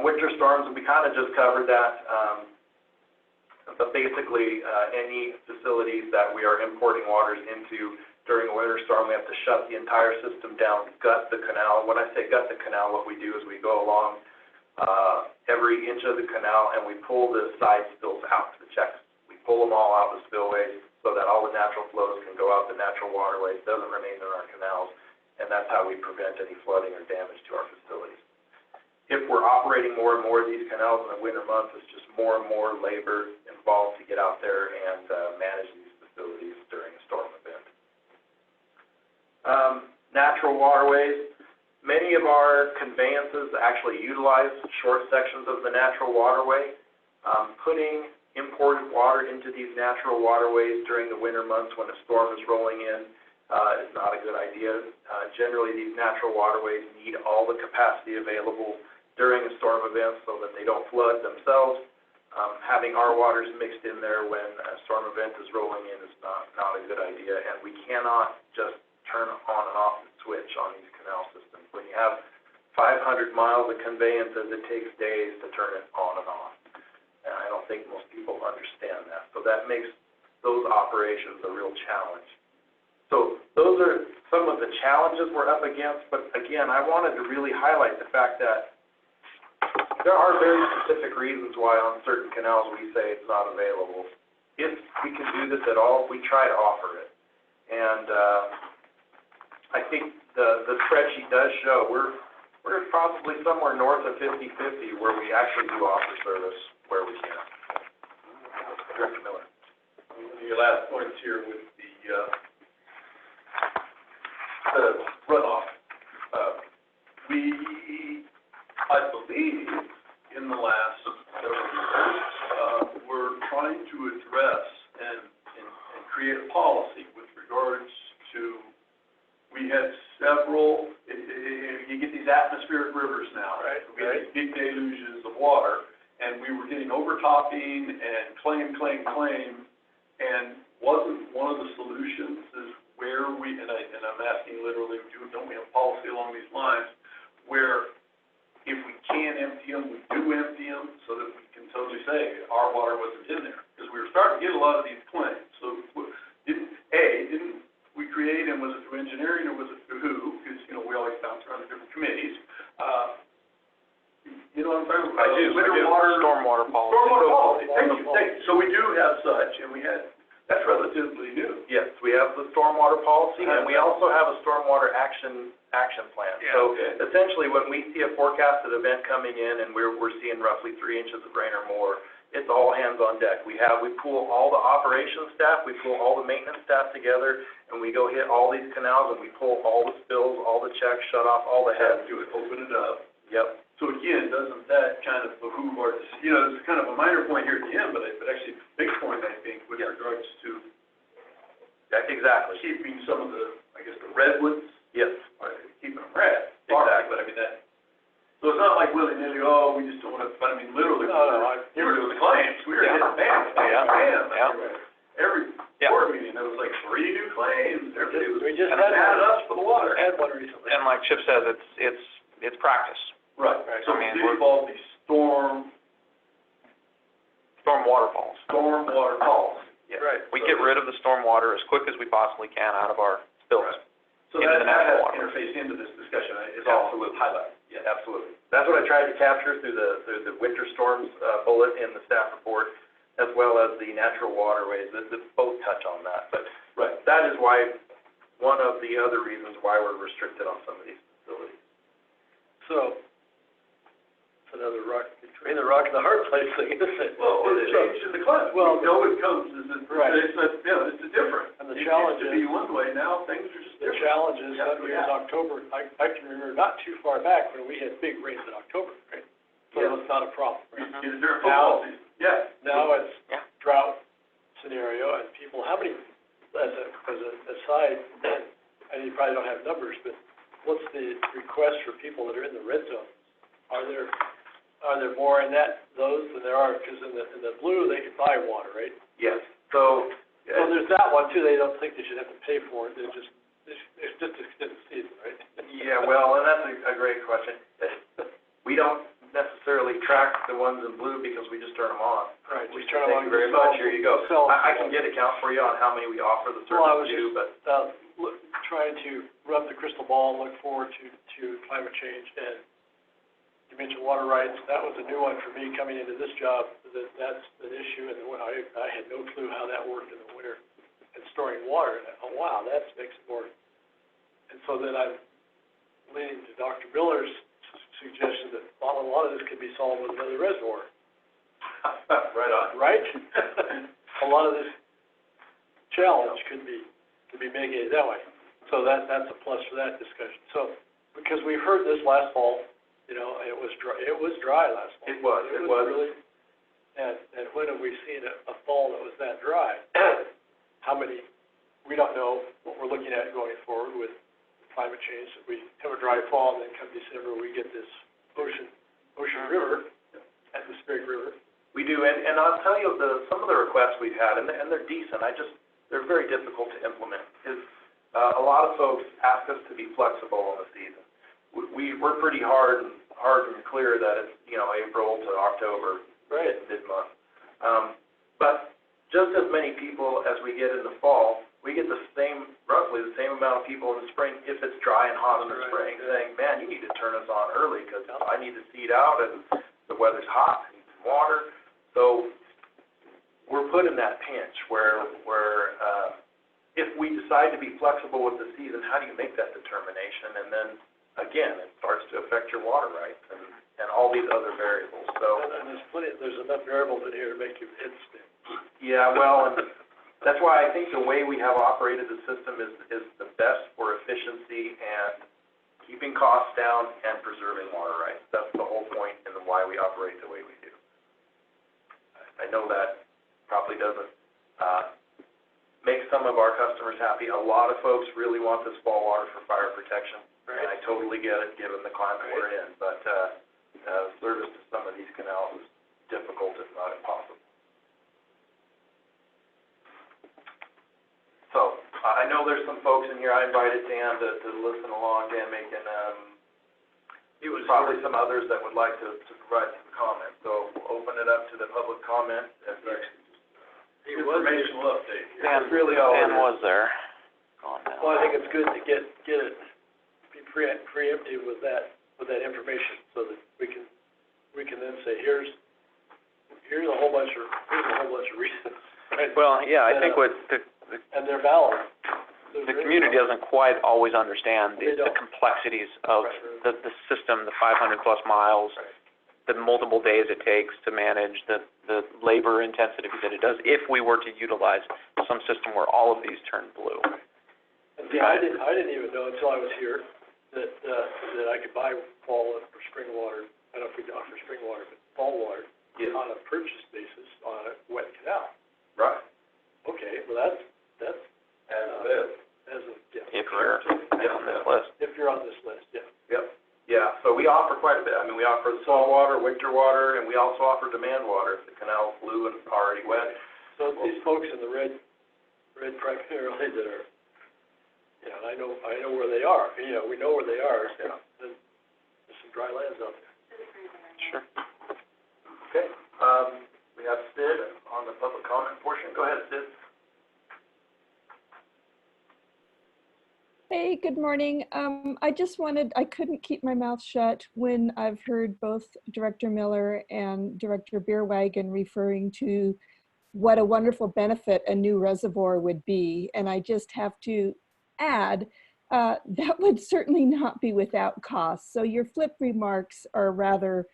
Winter storms, we kind of just covered that. But basically, any facilities that we are importing waters into during a winter storm, we have to shut the entire system down, gut the canal. When I say gut the canal, what we do is we go along every inch of the canal and we pull the side spills out to the checks. We pull them all out the spillways so that all the natural flows can go out the natural waterways, doesn't remain in our canals, and that's how we prevent any flooding or damage to our facilities. If we're operating more and more of these canals in the winter months, it's just more and more labor involved to get out there and manage these facilities during a storm event. Natural waterways, many of our conveyances actually utilize short sections of the natural waterway. Putting imported water into these natural waterways during the winter months when a storm is rolling in is not a good idea. Generally, these natural waterways need all the capacity available during a storm event so that they don't flood themselves. Having our waters mixed in there when a storm event is rolling in is not a good idea, and we cannot just turn on and off the switch on these canal systems. When you have 500 miles of conveyances, it takes days to turn it on and off. And I don't think most people understand that. So that makes those operations a real challenge. So those are some of the challenges we're up against, but again, I wanted to really highlight the fact that there are very specific reasons why on certain canals we say it's not available. If we can do this at all, we try to offer it. And I think the spreadsheet does show we're probably somewhere north of 50-50 where we actually do offer service where we can. Director Miller. Your last points here with the runoff. I believe, in the last several years, we're trying to address and create a policy with regards to, we had several, you get these atmospheric rivers now, right? We had these big deluges of water, and we were getting overtopping and claim, and wasn't one of the solutions is where we, and I'm asking literally, don't we have policy along these lines, where if we can empty them, we do empty them, so that we can totally say our water wasn't in there, because we were starting to get a lot of these claims. So, didn't we create, and was it through engineering, or was it through who? Because, we always bounce around the different committees. You know what I'm talking about? I do. Stormwater policy. Stormwater policy, thank you. So we do have such, and that's relatively new. Yes, we have the stormwater policy, and we also have a stormwater action plan. Yeah, So okay. essentially, when we see a forecasted event coming in and we're seeing roughly 3 inches of rain or more, it's all hands on deck. We pool all the operations staff, we pool all the maintenance staff together, and we go hit all these canals and we pull all the spills, all the checks, shut off all the heads. Do it, open it up. Yep. So again, doesn't that kind of behoove our, it's kind of a minor point here at the end, but actually a big point, I think, with regards to Exactly. keeping some of the, I guess, the redwoods, Yes. or keeping them red. Exactly. But I mean, so it's not like willy-nilly, we just don't want to, but I mean, literally, we were doing the claims, we were hitting bam. Every board meeting, there was like 3 new claims, everybody was, We just and had added one. us for the water. Had one recently. And like Chip says, it's practice. Right, so I mean, we involved these stormwater policy. Yeah. Right. We get rid of the stormwater as quick as we possibly can out of our spills. Right. So Into that the natural has water. interface into this discussion, is also highlighted. Yeah, absolutely. That's what I tried to capture through the winter storms bullet in the staff report, as well as the natural waterways, that both touch on that. But that is why, one of the other reasons why we're restricted on some of these facilities. So another rock, between the rock and the hard place thing, isn't it? Well, it's changed in the climate. Well, We know it comes, right. it's different. And the It challenge used to be is- one way, now things are just The different. challenge is, Yeah, some years, yeah. October, I can remember not too far back when we had big rains in October, right? So Yeah. it's not a problem, right? During football season, yeah. Now it's Yeah. drought scenario, and people, how many, as a aside, and you probably don't have numbers, but what's the request for people that are in the red zone? Are there more in those than there are, because in the blue, they can buy water, right? Yes, so, So there's that one too, they don't think they should have to pay for it, it's just extend the season, right? yeah, well, and that's a great question. We don't necessarily track the ones in blue because we just turn them on. Right, We just turn Thank on. you very much, here you go. Sell- I can get a count for you on how many we offer the Well, I was service to, but, trying to rub the crystal ball and look forward to climate change, and you mentioned water rights, that was a new one for me coming into this job, that's an issue, and I had no clue how that worked in the winter, and storing water, and oh, wow, that makes it more, and so then I'm leaning to Dr. Miller's suggestion that a lot of this could be solved with another reservoir, right on. right? A lot of this challenge could be mitigated that way. So that's a plus for that discussion. So, because we've heard this last fall, it was dry last fall. It was. Really, and when have we seen a fall that was that dry? How many, we don't know what we're looking at going forward with climate change. We have a dry fall, and then come December, we get this ocean river, atmospheric river. We do, and I'll tell you, some of the requests we've had, and they're decent, they're very difficult to implement, is, a lot of folks ask us to be flexible on the season. We're pretty hard and clear that it's, April to October, Right. mid-month. But just as many people as we get in the fall, we get roughly the same amount of people in the spring, if it's dry and hot in the Right, spring, yeah. saying, man, you need to turn us on early, because I need to seed out, and the weather's hot, I need some water. So we're put in that pinch where if we decide to be flexible with the season, how do you make that determination? And then, again, it starts to affect your water rights and all these other variables. So, And there's enough variables in here to make your head spin. yeah, well, and that's why I think the way we have operated the system is the best for efficiency and keeping costs down and preserving water rights. That's the whole point and why we operate the way we do. I know that probably doesn't make some of our customers happy. A lot of folks really want this fall water for fire protection, and I totally get it, given the climate we're in. But service to some of these canals is difficult, if not impossible. So I know there's some folks in here. I invited Dan to listen along. Dan Macon. He was probably some others that would like to provide some comments. So we'll open it up to the public comment. Informational update. Dan, Really all it Dan is. was there. Gone now. Well, I think it's good to get it, be preemptive with that information, so that we can then say, here's a whole bunch of reasons, right? Well, yeah, I think what And they're valid. the community doesn't quite always understand They the don't. complexities of Right. the system, the 500 plus miles, Right. the multiple days it takes to manage, the labor intensity that it does, if we were to utilize some system where all of these turn blue. And see, I didn't even know until I was here that I could buy fall or spring water. I don't know if we offer spring water, but fall water Yes. on a purchase basis on a wet canal. Right. Okay, well that's If you're on this list. if you're on this list, yeah. Yep. Yeah, so we offer quite a bit. I mean, we offer the salt water, winter water, and we also offer demand water if the canal's blue and already wet. So these folks in the red primarily that are, I know where they are. We know where they are. Yeah. There's some dry lands out there. Sure. Okay, we have Sid on the public comment portion. Go ahead, Sid. Hey, good morning. I couldn't keep my mouth shut when I've heard both Director Miller and Director Beerwagen referring to what a wonderful benefit a new reservoir would be. And I just have to add, that would certainly not be without cost. So your flip remarks are rather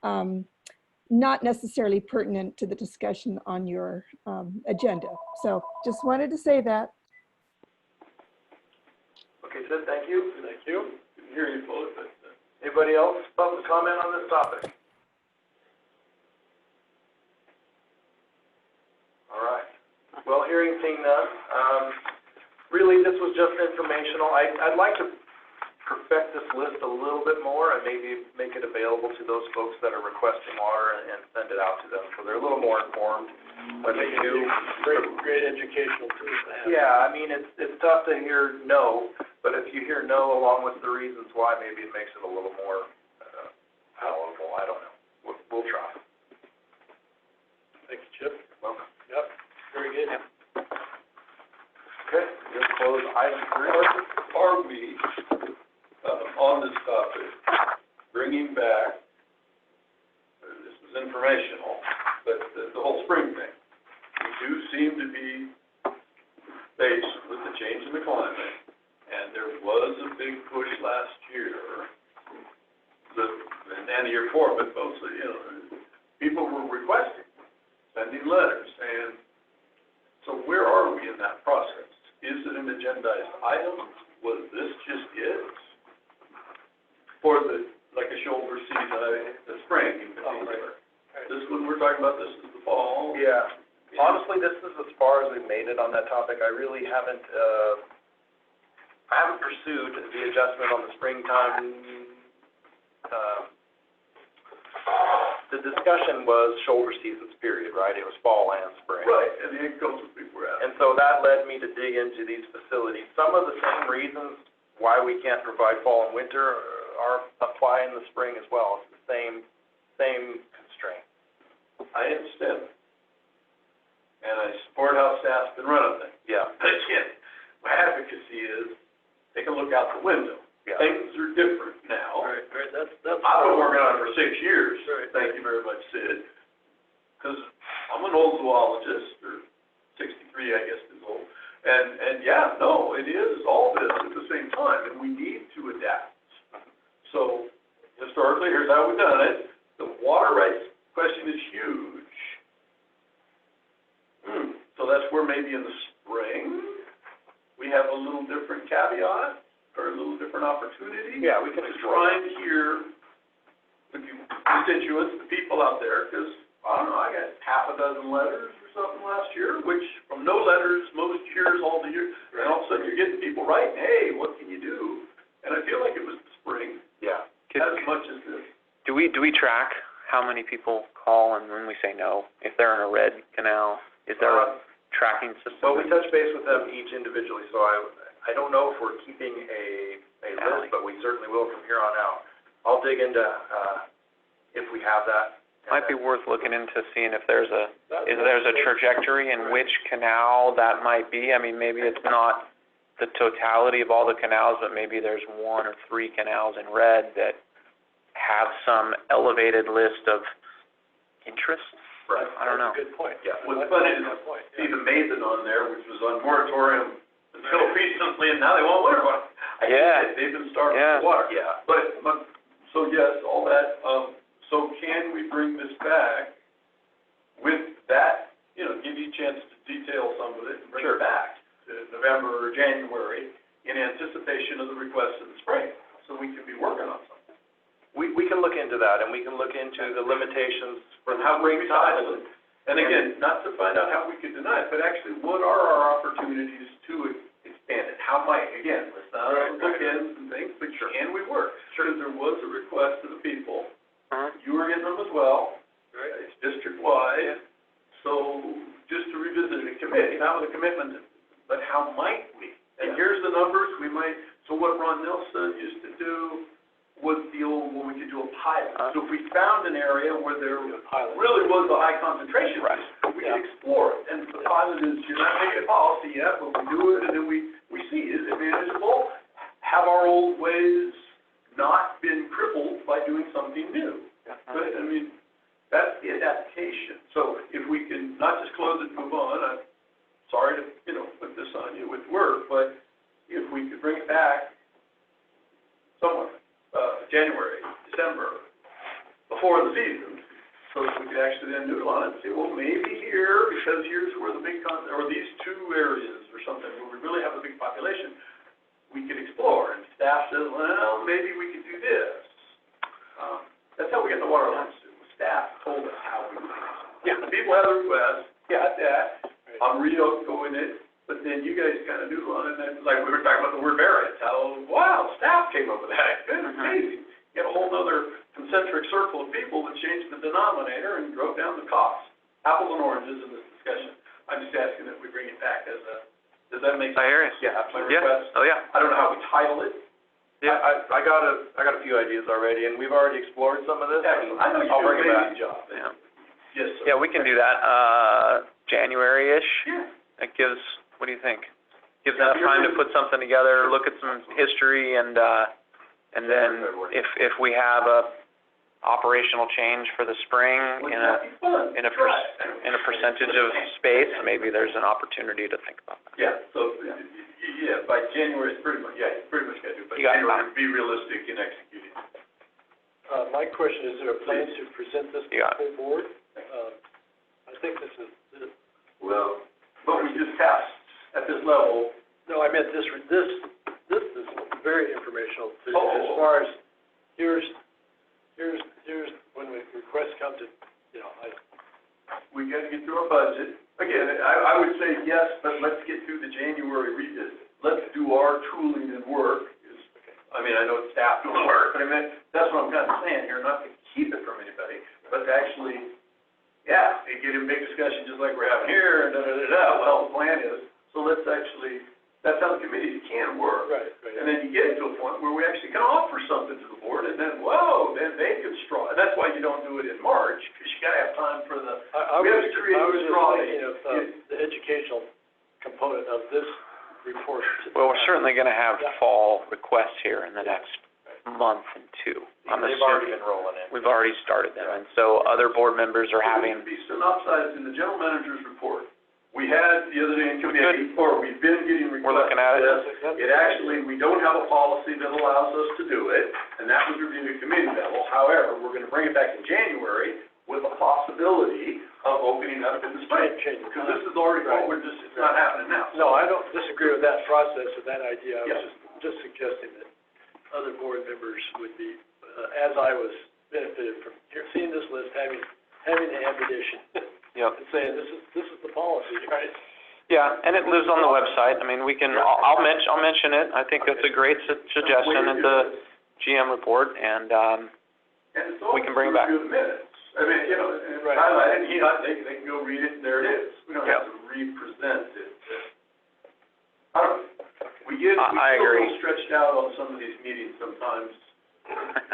not necessarily pertinent to the discussion on your agenda. So just wanted to say that. Okay, Sid, thank you. Thank you. Didn't hear you both, but, Anybody else public comment on this topic? All right. Well, hearing seeing none, really this was just informational. I'd like to perfect this list a little bit more and maybe make it available to those folks that are requesting water and send it out to them, so they're a little more informed when they do. Great educational tool to have. Yeah, I mean, it's tough to hear no, but if you hear no along with the reasons why, maybe it makes it a little more palatable. I don't know. We'll try. Thank you, Chip. Welcome. Yep, very good. Okay, just close item 3. are we, on this topic, bringing back, this is informational, but the whole spring thing, we do seem to be faced with the change in the climate, and there was a big push last year, and the year before, but mostly, people were requesting, sending letters, and so where are we in that process? Is it an agendized item? Was this just it? For like a shoulder season, the spring in particular. This one, we're talking about, this is the fall. Yeah. Honestly, this is as far as we've made it on that topic. I really haven't, I haven't pursued the adjustment on the springtime. The discussion was shoulder seasons, period, right? It was fall and spring. Right, and the agricultural people were out. And so that led me to dig into these facilities. Some of the same reasons why we can't provide fall and winter apply in the spring as well. It's the same constraint. I understand. And I support how staff's been running things. Yeah. But again, my advocacy is, take a look out the window. Yeah. Things are different now. Right, that's. I've been working on it for 6 years. Right. Thank you very much, Sid. Because I'm an old zoologist, or 63, I guess is old. And yeah, no, it is all this at the same time, and we need to adapt. So historically, here's how we've done it. The water rights question is huge. So that's where maybe in the spring, we have a little different caveat, or a little different opportunity. Yeah, we can To explore try that. and hear the constituents, the people out there, because, I don't know, I got half a dozen letters or something last year, which from no letters most years, all the years, and all of a sudden you're getting people writing, hey, what can you do? And I feel like it was the spring, Yeah. as much as this. Do we track how many people call and when we say no? If they're in a red canal, is there a tracking system? Well, we touch base with them each individually, so I don't know if we're keeping a list, but we certainly will from here on out. I'll dig into, if we have that. Might be worth looking into seeing if there's a trajectory in which canal that might be. I mean, maybe it's not the totality of all the canals, but maybe there's 1 or 3 canals in red that have some elevated list of interest. Right. I don't know. That's a good point. Yeah. What's funny is, Good point, see the Mason on there, which was on moratorium until recently, and now they want winter water. I get Yeah. it, they've been starving Yeah. for water. Yeah. But, so yes, all that, so can we bring this back with that, give you a chance to detail some of it and bring Sure. it back to November or January in anticipation of the requests in the spring, so we can be working on something. We can look into that, and we can look into the limitations for the How we springtime. recycle it. And again, not to find out how we could deny it, but actually, what are our opportunities to expand it? How might, again, let's not Right. bookends and things, but Sure. can we work? Because there was a request to the people, Uh-huh. you were getting them as well, Right. it's district-wide, so just to revisit a committee, not with a commitment, but how might we? And Yeah. here's the numbers, we might, so what Ron Nelson used to do was the old, when we could do a pilot. So if we found an area where there really was a high concentration, Right. we could explore it. And the pilot is, you're not making a policy yet, but we do it, and then we see, is it manageable? Have our old ways not been crippled by doing something new? But, I mean, that's the adaptation. So if we can not just close it and move on, I'm sorry to, put this on you with work, but if we could bring it back somewhere, January, December, before the season, so that we could actually then noodle on it and say, well, maybe here, because here's where the big or these two areas or something where we really have a big population, we could explore. And staff says, well, maybe we could do this. That's how we got the water lines too. Staff told us how we would do it. Yeah, the people have the request, got that. I'm going it, but then you guys kind of noodle on it, and then, like we were talking about the word variance, how, wow, staff came up with that. It's amazing. You got a whole other concentric circle of people that changed the denominator and drove down the cost. Apples and oranges in this discussion. I'm just asking that we bring it back as a, does that make sense? I hear you. Yeah, that's my Yeah. request. Oh, yeah. I don't know how we title it. Yeah. I got a few ideas already, and we've already explored some of this. Excellent. I know you I'll do bring an it back. amazing job. Yeah. Yes, sir. Yeah, we can do that, January-ish. Yeah. It gives, what do you think? Gives enough time to put something together, look at some history, and then if we have a operational change for the spring in a percentage of space, maybe there's an opportunity to think about that. Yeah, so, yeah, by January, it's pretty much, yeah, you pretty much got to do it by You got January, time. be realistic in executing. My question, is there a plan to present this to You got the full board? I think this is, Well, but we just passed at this level. no, I meant this is very informational, as Oh. far as, here's when the requests come to, We got to get through our budget. Again, I would say yes, but let's get through the January revisit. Let's do our tooling and work. I mean, I know it's staff doing work, but I mean, that's what I'm kind of saying here, not to keep it from anybody, but to actually, yeah, and get in big discussion just like we're having here, and well, the plan is, so let's actually, that's how the committees can work. right. And then you get to a point where we actually can offer something to the board, and then, whoa, then they can straw. And that's why you don't do it in March, because you gotta have time for the, I we have was to create I was the just straw. thinking of the educational component of this report. Well, we're certainly gonna have fall requests here in the next month and two. They've already been rolling in. We've already started them, and so other board members are It having, would be synopsized in the general manager's report. We had the other day in committee, or we've been getting requests. We're looking at it. It actually, we don't have a policy that allows us to do it, and that was reviewed at committee level. However, we're gonna bring it back in January with a possibility of opening up in the spring. Change. Because this is already, it's not happening now. No, I don't disagree with that process or that idea. I Yeah. was just suggesting that other board members would be, as I was benefited from seeing this list, having the ammunition yep. and saying, this is the policy, right? Yeah, and it lives on the website. I mean, we can, I'll mention it. I think that's a great suggestion in the GM report, and And it's we can bring it back. Through the minutes. I mean, and Right. highlight it, they can go read it, and there it is. We don't have to re-present it. I don't, we get a agree. little stretched out on some of these meetings sometimes,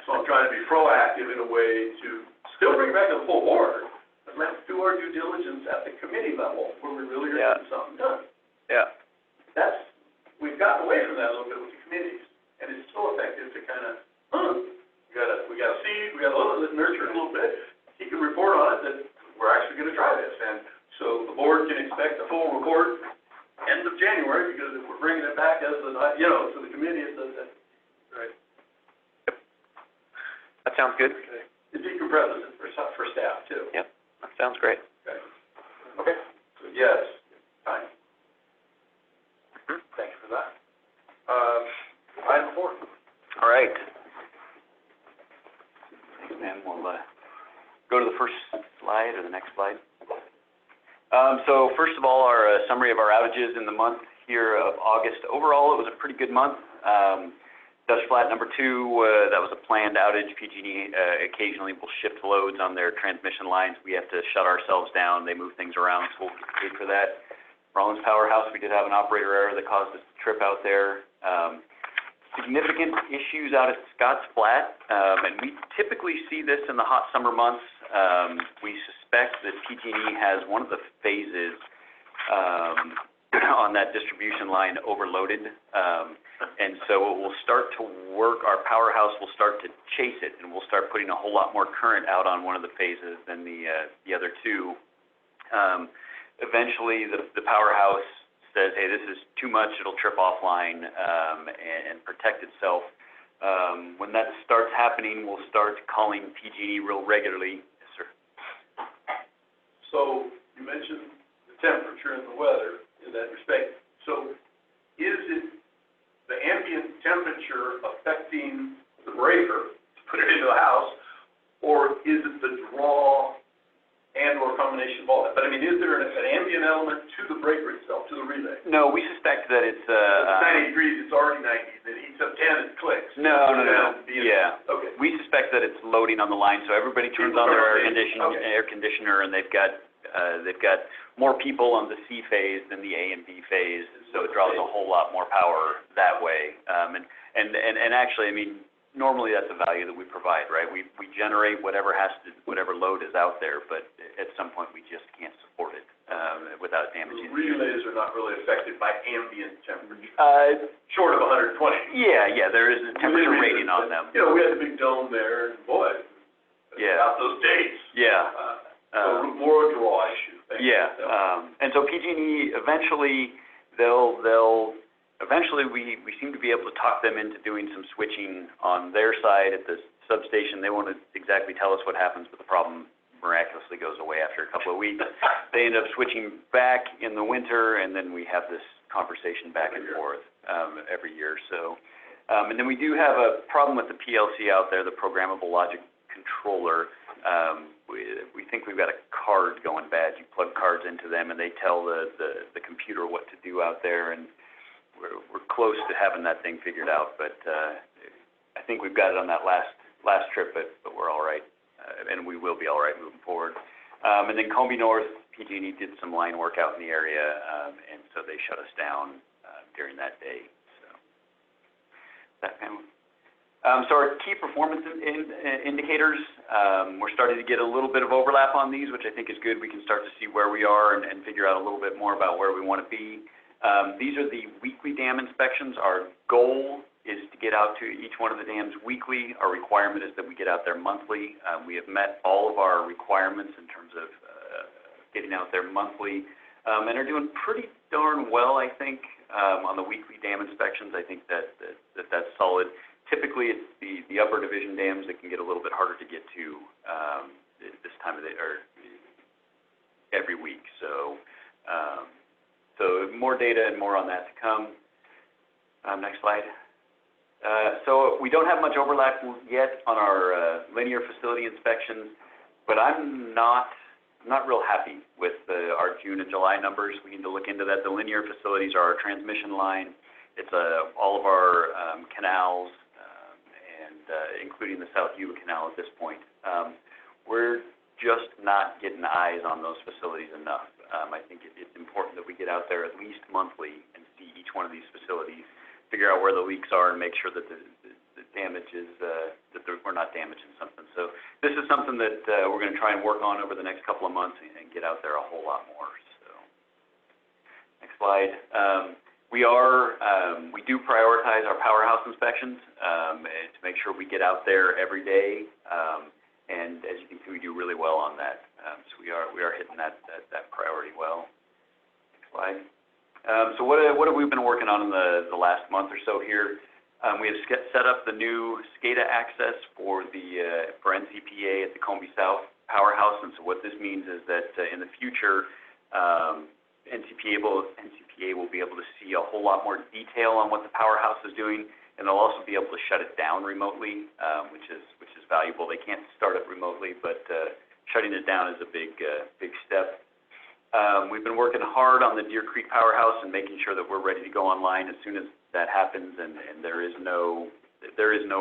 so I'm trying to be proactive in a way to still bring it back to the full board, but let's do our due diligence at the committee level, where we really are getting something done. Yeah. We've gotten away from that a little bit with the committees, and it's so effective to kind of, we got a seed, we got let's nurture it a little bit. He can report on it that we're actually gonna try this, and so the board can expect a full report end of January, because if we're bringing it back as the, to the committee, it's right. That sounds good. Okay. It decompresses it for staff too. Yep, that sounds great. Okay. Okay, so yes, time. Thank you for that. Item 4. All right. Thanks, man. We'll go to the first slide or the next slide. So first of all, our summary of our outages in the month here of August. Overall, it was a pretty good month. Dust Flat number 2, that was a planned outage. PG&E occasionally will shift loads on their transmission lines. We have to shut ourselves down. They move things around, so we'll get paid for that. Rollins Powerhouse, we did have an operator error that caused us to trip out there. Significant issues out at Scotts Flat, and we typically see this in the hot summer months. We suspect that PG&E has one of the phases on that distribution line overloaded, and so it will start to work. Our powerhouse will start to chase it, and we'll start putting a whole lot more current out on one of the phases than the other two. Eventually, the powerhouse says, hey, this is too much, it'll trip offline and protect itself. When that starts happening, we'll start calling PG&E real regularly. Yes, sir. So you mentioned the temperature and the weather in that respect. So is it the ambient temperature affecting the breaker to put it into the house, or is it the draw and/or combination of all that? But I mean, is there an ambient element to the breaker itself, to the relay? No, we suspect that it's It's 90 degrees, it's already 90. Then it heats up 10, it clicks. No. Yeah. Yeah. Okay. We suspect that it's loading on the line, so everybody turns on their air conditioner, and they've got more people on the C phase than the A and B phase, so it draws a whole lot more power that way. And actually, I mean, normally that's a value that we provide, right? We generate whatever load is out there, but at some point we just can't support it without damaging. The relays are not really affected by ambient temperature, short of 120. Yeah, there is a temperature rating on them. You know, we had the big dome there, and boy, Yeah. about those dates. Yeah. So more a draw issue. Yeah, and so PG&E eventually, we seem to be able to talk them into doing some switching on their side at the substation. They won't exactly tell us what happens, but the problem miraculously goes away after a couple of weeks. They end up switching back in the winter, and then we have this conversation back and forth every year. So, and then we do have a problem with the PLC out there, the programmable logic controller. We think we've got a card going bad. You plug cards into them, and they tell the computer what to do out there, and we're close to having that thing figured out. But I think we've got it on that last trip, but we're all right, and we will be all right moving forward. And then Combi North, PG&E did some line work out in the area, and so they shut us down during that day. So that kind of. So our key performance indicators, we're starting to get a little bit of overlap on these, which I think is good. We can start to see where we are and figure out a little bit more about where we want to be. These are the weekly dam inspections. Our goal is to get out to each one of the dams weekly. Our requirement is that we get out there monthly. We have met all of our requirements in terms of getting out there monthly, and are doing pretty darn well, I think, on the weekly dam inspections. I think that's solid. Typically, it's the upper division dams that can get a little bit harder to get to this time of the, or every week. So, so more data and more on that to come. Next slide. So we don't have much overlap yet on our linear facility inspections, but I'm not real happy with our June and July numbers. We need to look into that. The linear facilities are our transmission line. It's all of our canals, including the South Yuba Canal at this point. We're just not getting eyes on those facilities enough. I think it's important that we get out there at least monthly and see each one of these facilities, figure out where the leaks are, and make sure that the damage is, that we're not damaging something. So this is something that we're going to try and work on over the next couple of months and get out there a whole lot more. So next slide. We do prioritize our powerhouse inspections to make sure we get out there every day, and as you can see, we do really well on that. So we are hitting that priority well. Next slide. So what have we been working on in the last month or so here? We have set up the new SCADA access for NCPA at the Combi South powerhouse, and so what this means is that in the future, NCPA will be able to see a whole lot more detail on what the powerhouse is doing, and they'll also be able to shut it down remotely, which is valuable. They can't start it remotely, but shutting it down is a big step. We've been working hard on the Deer Creek powerhouse and making sure that we're ready to go online as soon as that happens, and there is no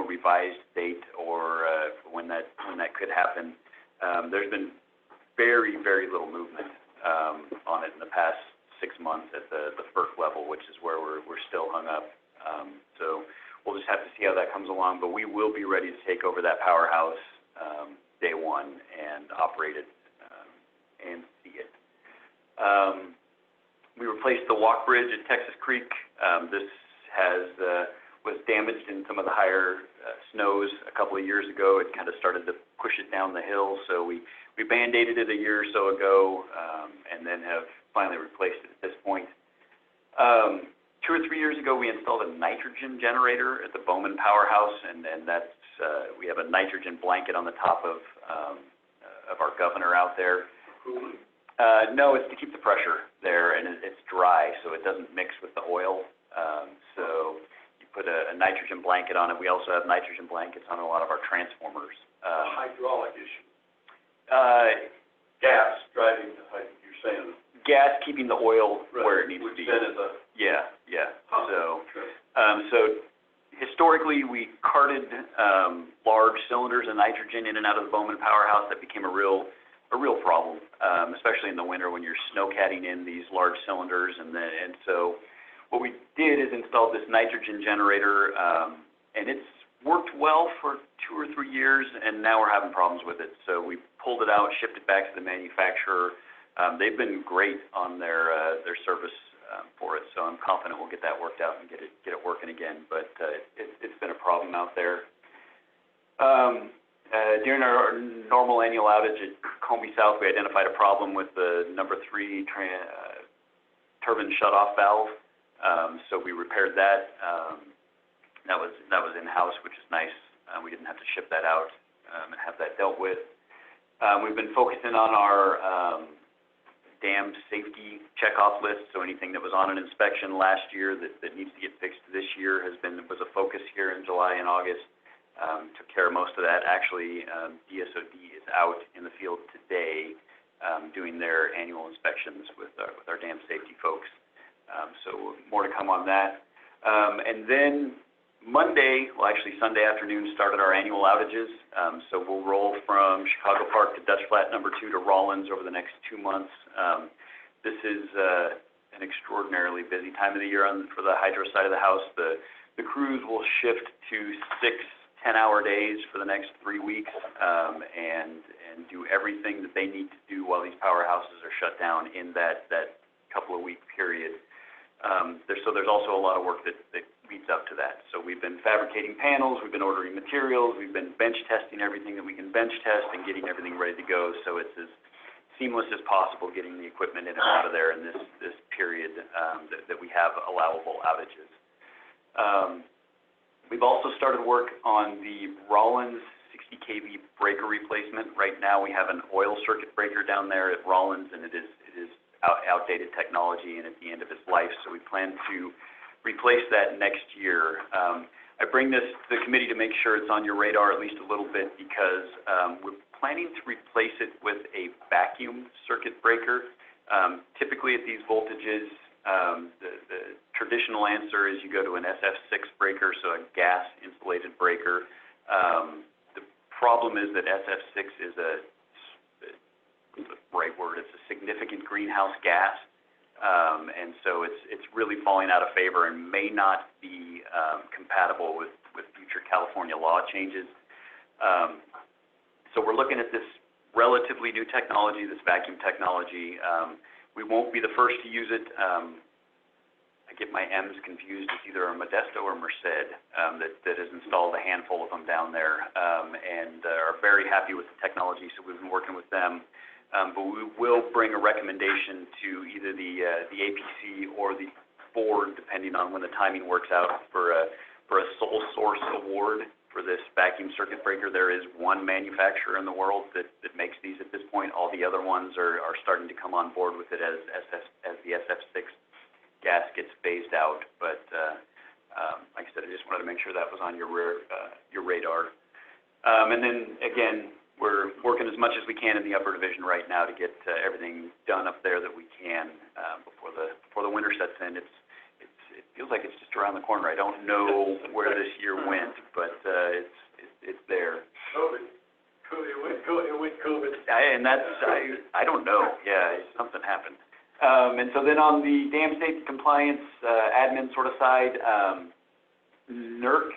revised date or when that could happen. There's been very little movement on it in the past 6 months at the FERC level, which is where we're still hung up. So we'll just have to see how that comes along, but we will be ready to take over that powerhouse day one and operate it and see it. We replaced the walk bridge at Texas Creek. This was damaged in some of the higher snows a couple of years ago. It kind of started to push it down the hill, so we Band-Aided it a year or so ago, and then have finally replaced it at this point. 2 or 3 years ago, we installed a nitrogen generator at the Bowman Powerhouse, and that's, we have a nitrogen blanket on the top of our governor out there. No, it's to keep the pressure there, and it's dry, so it doesn't mix with the oil. So you put a nitrogen blanket on it. We also have nitrogen blankets on a lot of our transformers. Hydraulic issue. Gas driving, you're saying. Gas keeping the oil where it needs to be. Which then is a. Yeah. Huh. So historically, we carted large cylinders of nitrogen in and out of the Bowman Powerhouse. That became a real problem, especially in the winter when you're snowcatting in these large cylinders. And so what we did is installed this nitrogen generator, and it's worked well for 2 or 3 years, and now we're having problems with it. So we pulled it out, shipped it back to the manufacturer. They've been great on their service for it, so I'm confident we'll get that worked out and get it working again. But it's been a problem out there. During our normal annual outage at Combe South, we identified a problem with the number 3 turbine shutoff valve. So we repaired that. That was in-house, which is nice. We didn't have to ship that out and have that dealt with. We've been focusing on our dam safety checkoff list. So anything that was on an inspection last year that needs to get fixed this year was a focus here in July and August. Took care of most of that. Actually, DSOD is out in the field today doing their annual inspections with our dam safety folks. So more to come on that. And then Monday, well actually Sunday afternoon, started our annual outages. So we'll roll from Chicago Park to Dutch Flat number 2 to Rollins over the next 2 months. This is an extraordinarily busy time of the year for the hydro side of the house. The crews will shift to 6 10-hour days for the next 3 weeks, and do everything that they need to do while these powerhouses are shut down in that couple of week period. So there's also a lot of work that leads up to that. So we've been fabricating panels, we've been ordering materials, we've been bench testing everything that we can bench test and getting everything ready to go. So it's as seamless as possible getting the equipment in and out of there in this period that we have allowable outages. We've also started work on the Rollins 60 kV breaker replacement. Right now we have an oil circuit breaker down there at Rollins, and it is outdated technology and at the end of its life, so we plan to replace that next year. I bring this to the committee to make sure it's on your radar at least a little bit, because we're planning to replace it with a vacuum circuit breaker. Typically at these voltages, the traditional answer is you go to an SF6 breaker, so a gas insulated breaker. The problem is that SF6 is the right word, it's a significant greenhouse gas, and so it's really falling out of favor and may not be compatible with future California law changes. So we're looking at this relatively new technology, this vacuum technology. We won't be the first to use it. I get my M's confused. It's either a Modesto or Merced that has installed a handful of them down there, and are very happy with the technology, so we've been working with them. But we will bring a recommendation to either the APC or the board, depending on when the timing works out, for a sole source award for this vacuum circuit breaker. There is one manufacturer in the world that makes these at this point. All the other ones are starting to come on board with it as the SF6 gas gets phased out. But like I said, I just wanted to make sure that was on your radar. And then again, we're working as much as we can in the upper division right now to get everything done up there that we can before the winter sets in. It feels like it's just around the corner. I don't know where this year went, but it's there. COVID. It went COVID. I don't know. Yeah, something happened. And so then on the dam safety compliance admin sort of side, NERC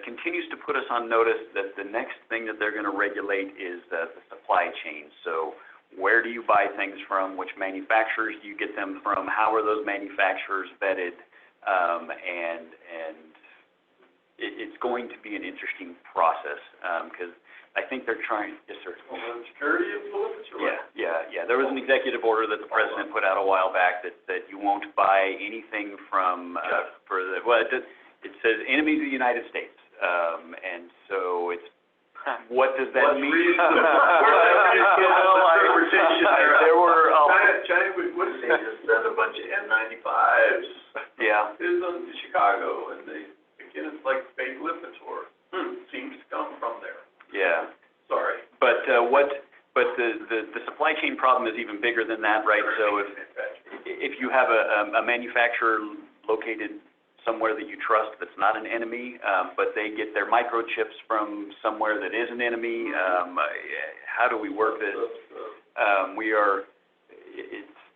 continues to put us on notice that the next thing that they're going to regulate is the supply chain. So where do you buy things from? Which manufacturers do you get them from? How are those manufacturers vetted? And it's going to be an interesting process, because I think they're trying, yes, sir. Homeland Security influence, or what? Yeah. There was an executive order that the president put out a while back that you won't buy anything from, it says enemies of the United States. And so it's, what does that mean? There were, China, what did they just send a bunch of N95s? yeah. To Chicago, and again, it's like fake Lipitor. Seems to come from there. Yeah. Sorry. But the supply chain problem is even bigger than that, right? So if you have a manufacturer located somewhere that you trust that's not an enemy, but they get their microchips from somewhere that is an enemy, how do we work this?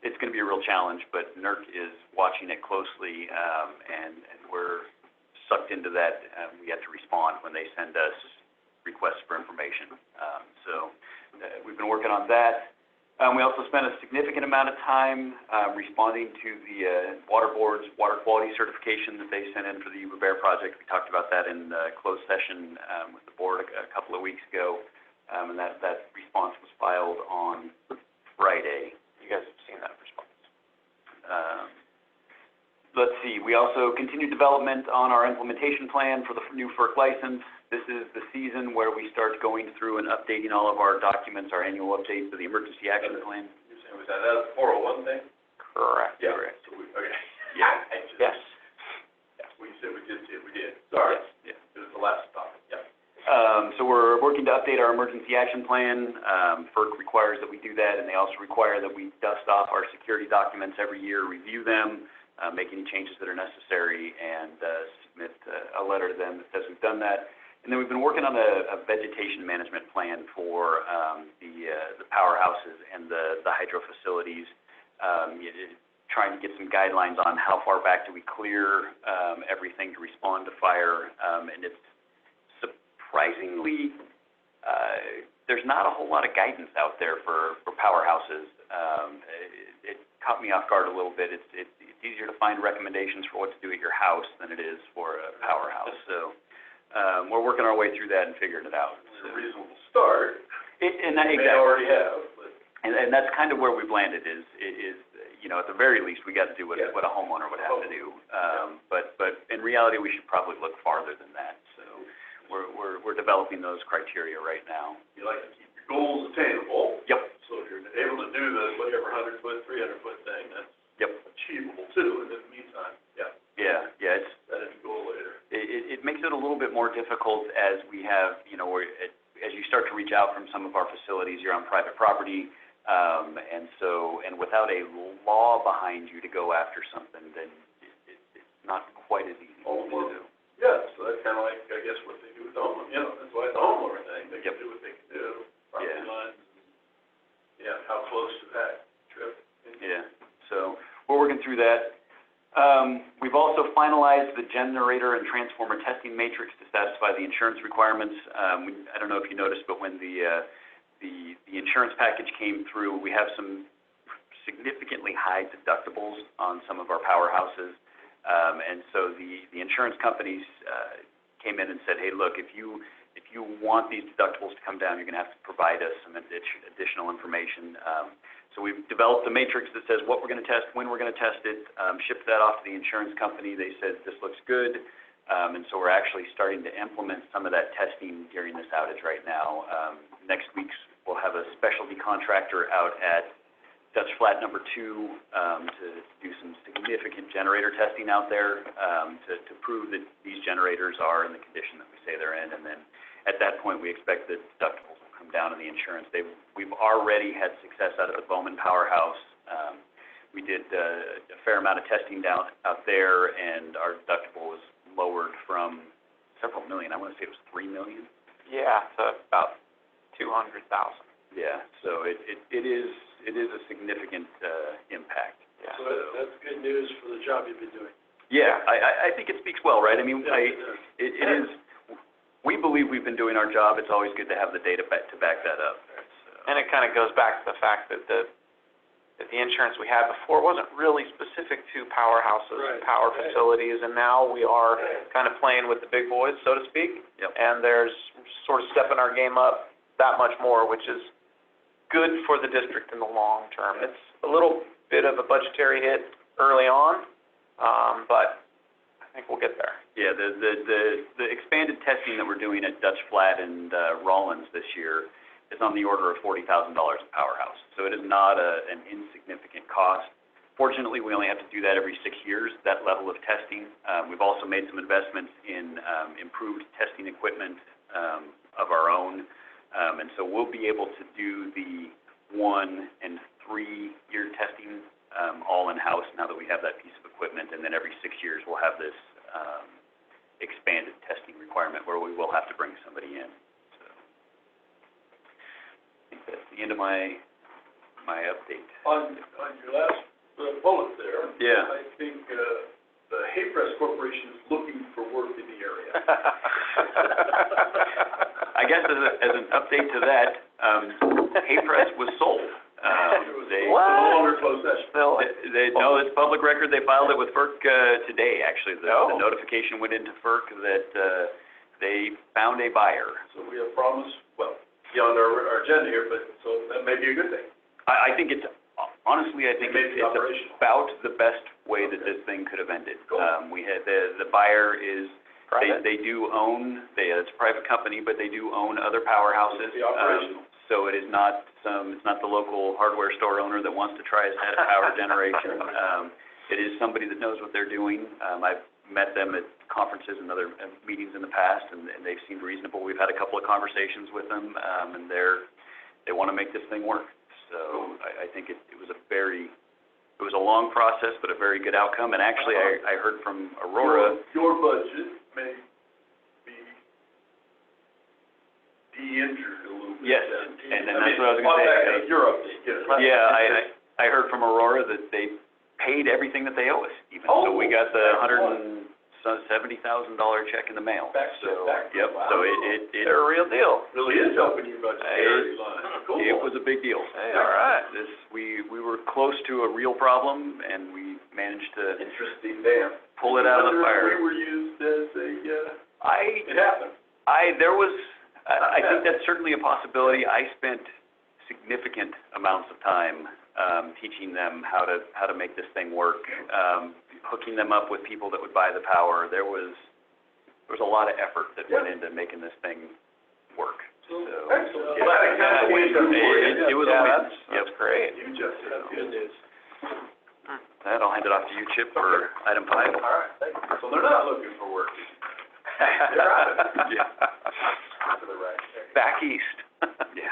It's going to be a real challenge, but NERC is watching it closely, and we're sucked into that. We have to respond when they send us requests for information. So we've been working on that. We also spent a significant amount of time responding to the Water Board's water quality certification that they sent in for the Yuba Bear project. We talked about that in closed session with the board a couple of weeks ago, and that response was filed on Friday. You guys have seen that response. Let's see, we also continued development on our implementation plan for the new FERC license. This is the season where we start going through and updating all of our documents, our annual updates for the emergency action plan. You're saying, was that a 401 thing? Correct. Yeah. Correct. So okay. Yeah. Yes. We said we did. Sorry. Yes. It was the last topic, yeah. So we're working to update our emergency action plan. FERC requires that we do that, and they also require that we dust off our security documents every year, review them, make any changes that are necessary, and submit a letter to them that says we've done that. And then we've been working on a vegetation management plan for the powerhouses and the hydro facilities, trying to get some guidelines on how far back do we clear everything to respond to fire. And it's surprisingly, there's not a whole lot of guidance out there for powerhouses. It caught me off guard a little bit. It's easier to find recommendations for what to do at your house than it is for a powerhouse. So we're working our way through that and figuring it out. It's a reasonable start. Exactly. They already have, but. And that's kind of where we've landed is at the very least, we got to do what a homeowner would have to do. But in reality, we should probably look farther than that. So we're developing those criteria right now. You like to keep your goals attainable. Yep. So if you're able to do the whatever 100-foot, 300-foot thing, that's achievable too. In the meantime, Yeah. It's set a goal later. It makes it a little bit more difficult as we have, as you start to reach out from some of our facilities, you're on private property, and without a law behind you to go after something, then it's not quite as easy to do. Yeah, so that's kind of like, I guess, what they do with the homeowner. That's why it's a homeowner thing. They can do what they can do. Property lines. How close to that trip? Yeah. So we're working through that. We've also finalized the generator and transformer testing matrix to satisfy the insurance requirements. I don't know if you noticed, but when the insurance package came through, we have some significantly high deductibles on some of our powerhouses. And so the insurance companies came in and said, hey, look, if you want these deductibles to come down, you're going to have to provide us some additional information. So we've developed a matrix that says what we're going to test, when we're going to test it, shipped that off to the insurance company. They said this looks good. And so we're actually starting to implement some of that testing during this outage right now. Next week, we'll have a specialty contractor out at Dutch Flat number 2 to do some significant generator testing out there to prove that these generators are in the condition that we say they're in. And then at that point, we expect that deductibles will come down in the insurance. We've already had success out of the Bowman Powerhouse. We did a fair amount of testing down out there, and our deductible was lowered from several million. I want to say it was $3 million. Yeah, to about 200,000. Yeah, so it is a significant impact. Yeah. So that's good news for the job you've been doing. Yeah, I think it speaks well, right? I mean, it is. We believe we've been doing our job. It's always good to have the data to back that up. So. And it kind of goes back to the fact that that the insurance we had before wasn't really specific to powerhouses and Right. power facilities, and now we are kind of playing with the big boys, so to speak. Yep. And there's sort of stepping our game up that much more, which is good for the district in the long term. It's a little bit of a budgetary hit early on, but I think we'll get there. Yeah, the expanded testing that we're doing at Dutch Flat and Rollins this year is on the order of $40,000 a powerhouse. So it is not an insignificant cost. Fortunately, we only have to do that every 6 years, that level of testing. We've also made some investments in improved testing equipment of our own. And so we'll be able to do the 1 and 3 year testing all in-house now that we have that piece of equipment. And then every 6 years, we'll have this expanded testing requirement where we will have to bring somebody in. So I think that's the end of my update. On your last bullet there. Yeah. I think, the Hay Press Corporation is looking for work in the area. I guess as an update to that, Hay Press was sold. They What? No longer closed session. Still, no, it's public record. They filed it with FERC today, actually. The Oh. notification went into FERC that they found a buyer. So we have promised, well, beyond our agenda here, but, so that may be a good thing. I think it's, honestly, I think It may be it's operational. about the best way that this thing could have ended. Cool. We had, the buyer is, private? they do own, it's a private company, but they do own other powerhouses. Be operational. So it is not it's not the local hardware store owner that wants to try his hand at power generation. It is somebody that knows what they're doing. I've met them at conferences and other meetings in the past, and they've seemed reasonable. We've had a couple of conversations with them, and they want to make this thing work. So I think it was a long process, but a very good outcome. And actually, I heard from Aurora. Your budget may be de-injured a little bit. Yes, and then that's what I was going to say. Your update, yes. Yeah, I heard from Aurora that they paid everything that they owe us, even. So we got the $170,000 check in the mail. So, yep, so it They're a real deal. really is helping your budgetary line. Cool. It was a big deal. Hey, all right. We were close to a real problem, and we managed to Interesting, damn. pull it out of the fire. We were used as a, I it happened. think that's certainly a possibility. I spent significant amounts of time teaching them how to make this thing work, hooking them up with people that would buy the power. There was a lot of effort that went into making this thing work. So, Excellent. yeah. Glad I got a win for you. It was a Yeah, win. that's great. You just, that's good news. That, I'll hand it off to you, Chip, for item 5. All right, thank you. So they're not looking for work. They're out of it. Yeah. To the right. There you go. Back east. Yeah.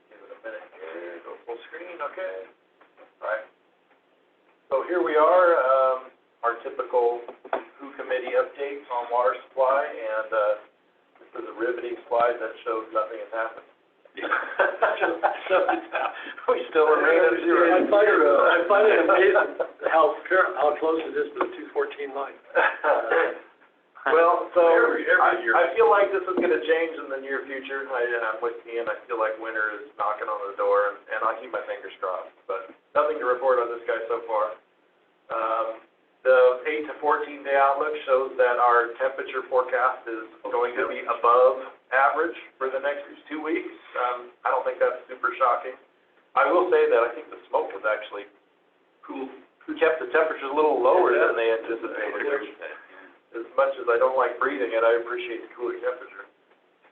Give it a minute here, go full screen, okay. All right. So here we are, our typical WHO committee update on water supply, and this is a riveting slide that shows nothing has happened. We still remain at zero. I find it amazing how close it is to the 214 line. Well, so, Every year. I feel like this is gonna change in the near future, and I'm with Ian, I feel like winter is knocking on the door, and I keep my fingers crossed, but nothing to report on this guy so far. The 8 to 14 day outlook shows that our temperature forecast is going to be above average for the next 2 weeks. I don't think that's super shocking. I will say that I think the smoke was actually cool, kept the temperatures a little lower than they anticipated, which, as much as I don't like breathing it, I appreciate the cooler temperature.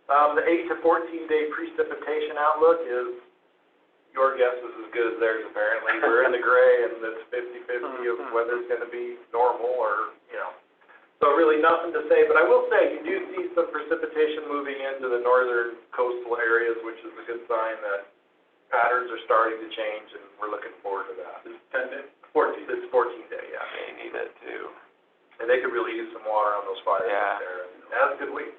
The 8 to 14 day precipitation outlook is, your guess is as good as theirs apparently. We're in the gray, and it's 50-50 of whether it's gonna be normal or, So really nothing to say, but I will say, you do see some precipitation moving into the northern coastal areas, which is a good sign that patterns are starting to change, and we're looking forward to that. It's 10 days, 14, it's 14 day, yeah. They need it too. And they could really use some water on those fires Yeah. out there. And that's a good week.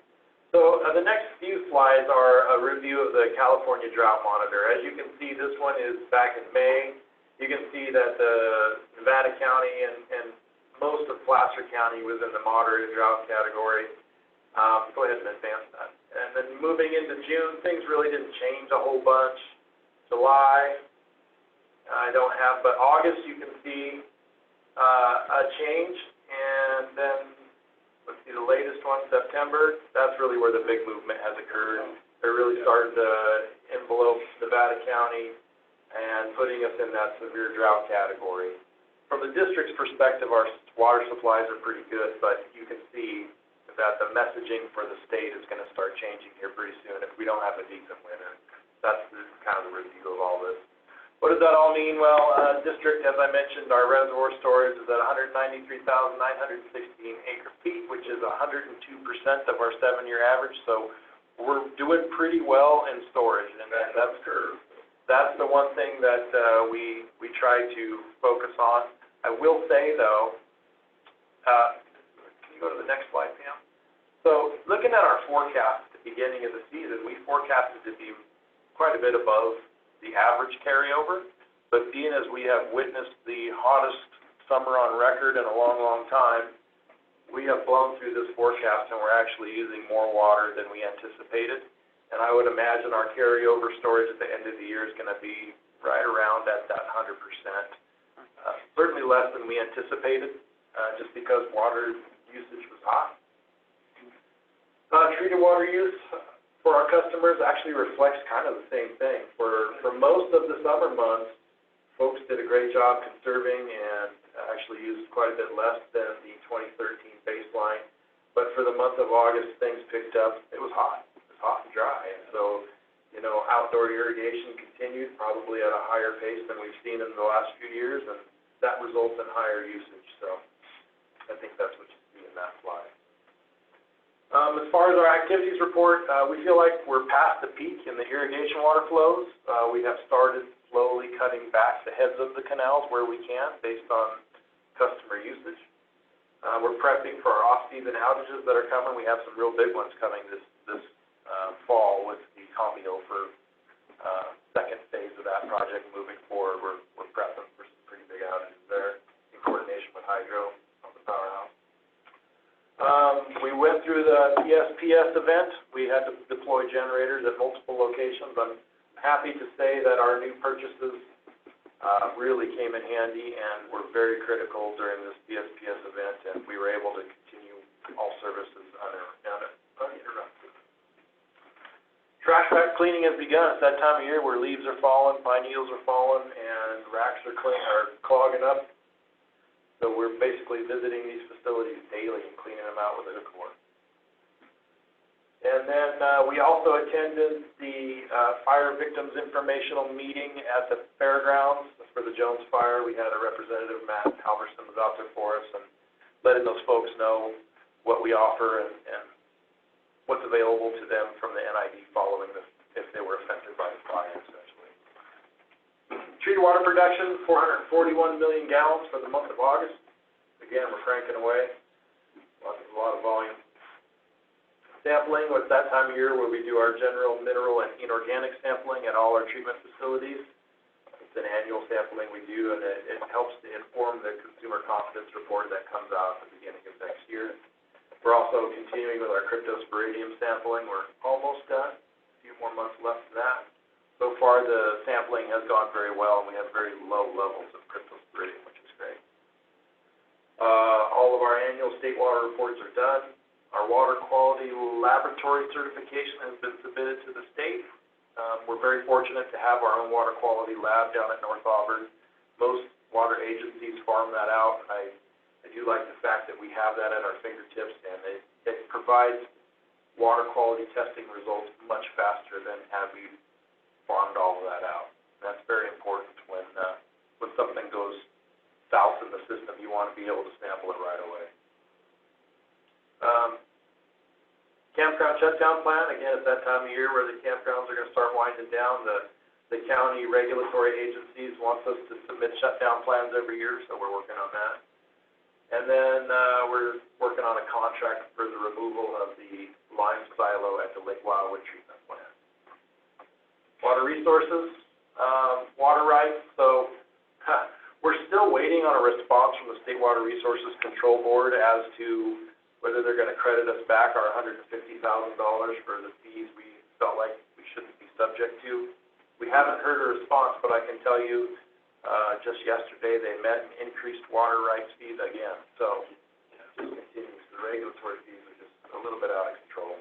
So the next few slides are a review of the California Drought Monitor. As you can see, this one is back in May. You can see that the Nevada County and most of Placer County was in the moderate drought category. Go ahead and advance that. And And then moving into June, things really didn't change a whole bunch. July, I don't have, but August you can see a change. And then, let's see, the latest one, September, that's really where the big movement has occurred. They're really starting to envelope Nevada County and putting us in that severe drought category. From the district's perspective, our water supplies are pretty good, but you can see that the messaging for the state is going to start changing here pretty soon if we don't have a decent winter. That's kind of the review of all this. What does that all mean? Well, district, as I mentioned, our reservoir storage is at 193,916 acre feet, which is 102% of our 7-year average. So we're doing pretty well in storage, and that's the one thing that we try to focus on. I will say though, can you go to the next slide, Pam? So looking at our forecast at the beginning of the season, we forecasted to be quite a bit above the average carryover, but being as we have witnessed the hottest summer on record in a long, long time, we have blown through this forecast and we're actually using more water than we anticipated. And I would imagine our carryover storage at the end of the year is going to be right around at that 100%. Certainly less than we anticipated, just because water usage was high. Treated water use for our customers actually reflects kind of the same thing. For most of the summer months, folks did a great job conserving and actually used quite a bit less than the 2013 baseline. But for the month of August, things picked up. It was hot. It was hot and dry. And so, you know, outdoor irrigation continued probably at a higher pace than we've seen in the last few years, and that results in higher usage. So I think that's what you see in that slide. As far as our activities report, we feel like we're past the peak in the irrigation water flows. We have started slowly cutting back the heads of the canals where we can based on customer usage. We're prepping for our off-season outages that are coming. We have some real big ones coming this fall with the Combio for second phase of that project moving forward. We're prepping for some pretty big outages there in coordination with Hydro on the powerhouse. We went through the PSPS event. We had to deploy generators at multiple locations. I'm happy to say that our new purchases really came in handy and were very critical during this PSPS event, and we were able to continue all services uninterrupted. Trash rack cleaning has begun. It's that time of year where leaves are falling, pine needles are falling, and racks are clogging up. So we're basically visiting these facilities daily and cleaning them out with a hook cord. And then we also attended the Fire Victims Informational Meeting at the fairgrounds for the Jones Fire. We had a representative, Matt Halverson, was out there for us and letting those folks know what we offer and what's available to them from the NID following this, if they were affected by the fire, essentially. Treated water production, 441 million gallons for the month of August. Again, we're cranking away. A lot of volume. Sampling, it's that time of year where we do our general mineral and inorganic sampling at all our treatment facilities. It's an annual sampling we do, and it helps to inform the consumer confidence report that comes out at the beginning of next year. We're also continuing with our cryptosporidium sampling. We're almost done. A few more months left of that. So far, the sampling has gone very well, and we have very low levels of cryptosporidium, which is great. All of our annual state water reports are done. Our water quality laboratory certification has been submitted to the state. We're very fortunate to have our own water quality lab down at North Auburn. Most water agencies farm that out. I do like the fact that we have that at our fingertips, and it provides water quality testing results much faster than had we farmed all of that out. And that's very important when something goes south in the system. You want to be able to sample it right away. Campground shutdown plan, again, it's that time of year where the campgrounds are going to start winding down. The county regulatory agencies want us to submit shutdown plans every year, so we're working on that. And then we're working on a contract for the removal of the lime silo at the Lake Wildwood treatment plant. Water resources, water rights, so we're still waiting on a response from the State Water Resources Control Board as to whether they're gonna credit us back our $150,000 for the fees we felt like we shouldn't be subject to. We haven't heard a response, but I can tell you, just yesterday, they met and increased water rights fees again, so it just continues. The regulatory fees are just a little bit out of control.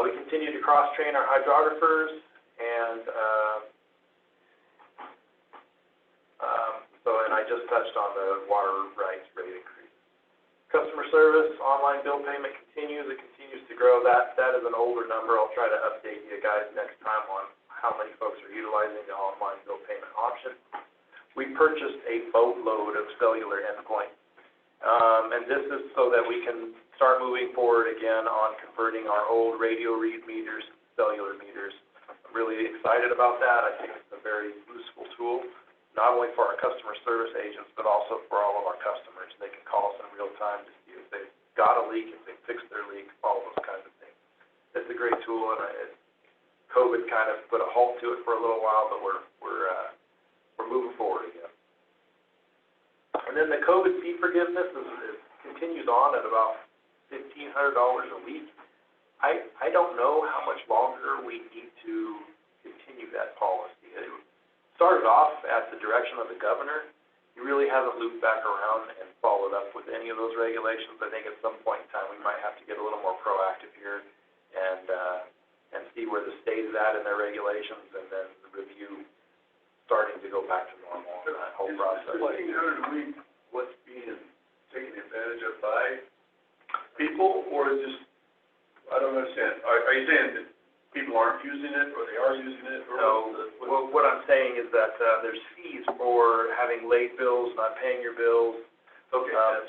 We continue to cross-train our hydrographers, and and I just touched on the water rights rate increase. Customer service, online bill payment continues. It continues to grow. That is an older number. I'll try to update you guys next time on how many folks are utilizing the online bill payment option. We purchased a boatload of cellular endpoints, and this is so that we can start moving forward again on converting our old radio read meters to cellular meters. I'm really excited about that. I think it's a very useful tool, not only for our customer service agents, but also for all of our customers. They can call us in real time to see if they've got a leak, if they fixed their leak, all those kinds of things. It's a great tool, and COVID kind of put a halt to it for a little while, but we're moving forward again. And then the COVID fee forgiveness continues on at about $1,500 a week. I don't know how much longer we need to continue that policy. It started off at the direction of the governor. He really hasn't looped back around and followed up with any of those regulations. I think at some point in time we might have to get a little more proactive here and see where the state is at in their regulations, and then review starting to go back to normal in that whole process. $1,500 a week, what's being taken advantage of by people, or is just, I don't understand. Are you saying that people aren't using it, or they are using it? Or No, what I'm saying is that there's fees for having late bills, not paying your bills,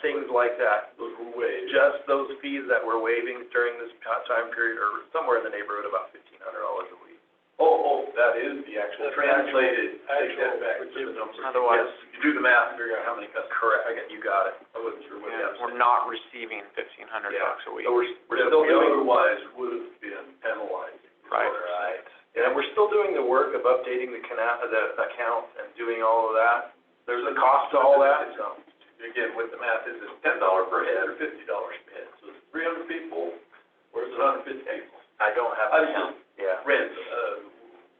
things like that. Those were waived. Just those fees that we're waiving during this time period are somewhere in the neighborhood of about $1,500 a week. Oh, that is the actual translated, take that back to the numbers. Otherwise- Yes, you do the math and figure out how many customers. Correct, you got it. I wasn't sure what Yeah, that we're was. not receiving $1,500 a week. So we're That still we doing, otherwise would have been penalized. Right. right, and we're still doing the work of updating the accounts and doing all of that. There's a cost to all that, so. Again, with the math, is it $10 per head or $50 per head? So it's 300 people, or is it 150 people? I don't have I the just count, yeah. rent,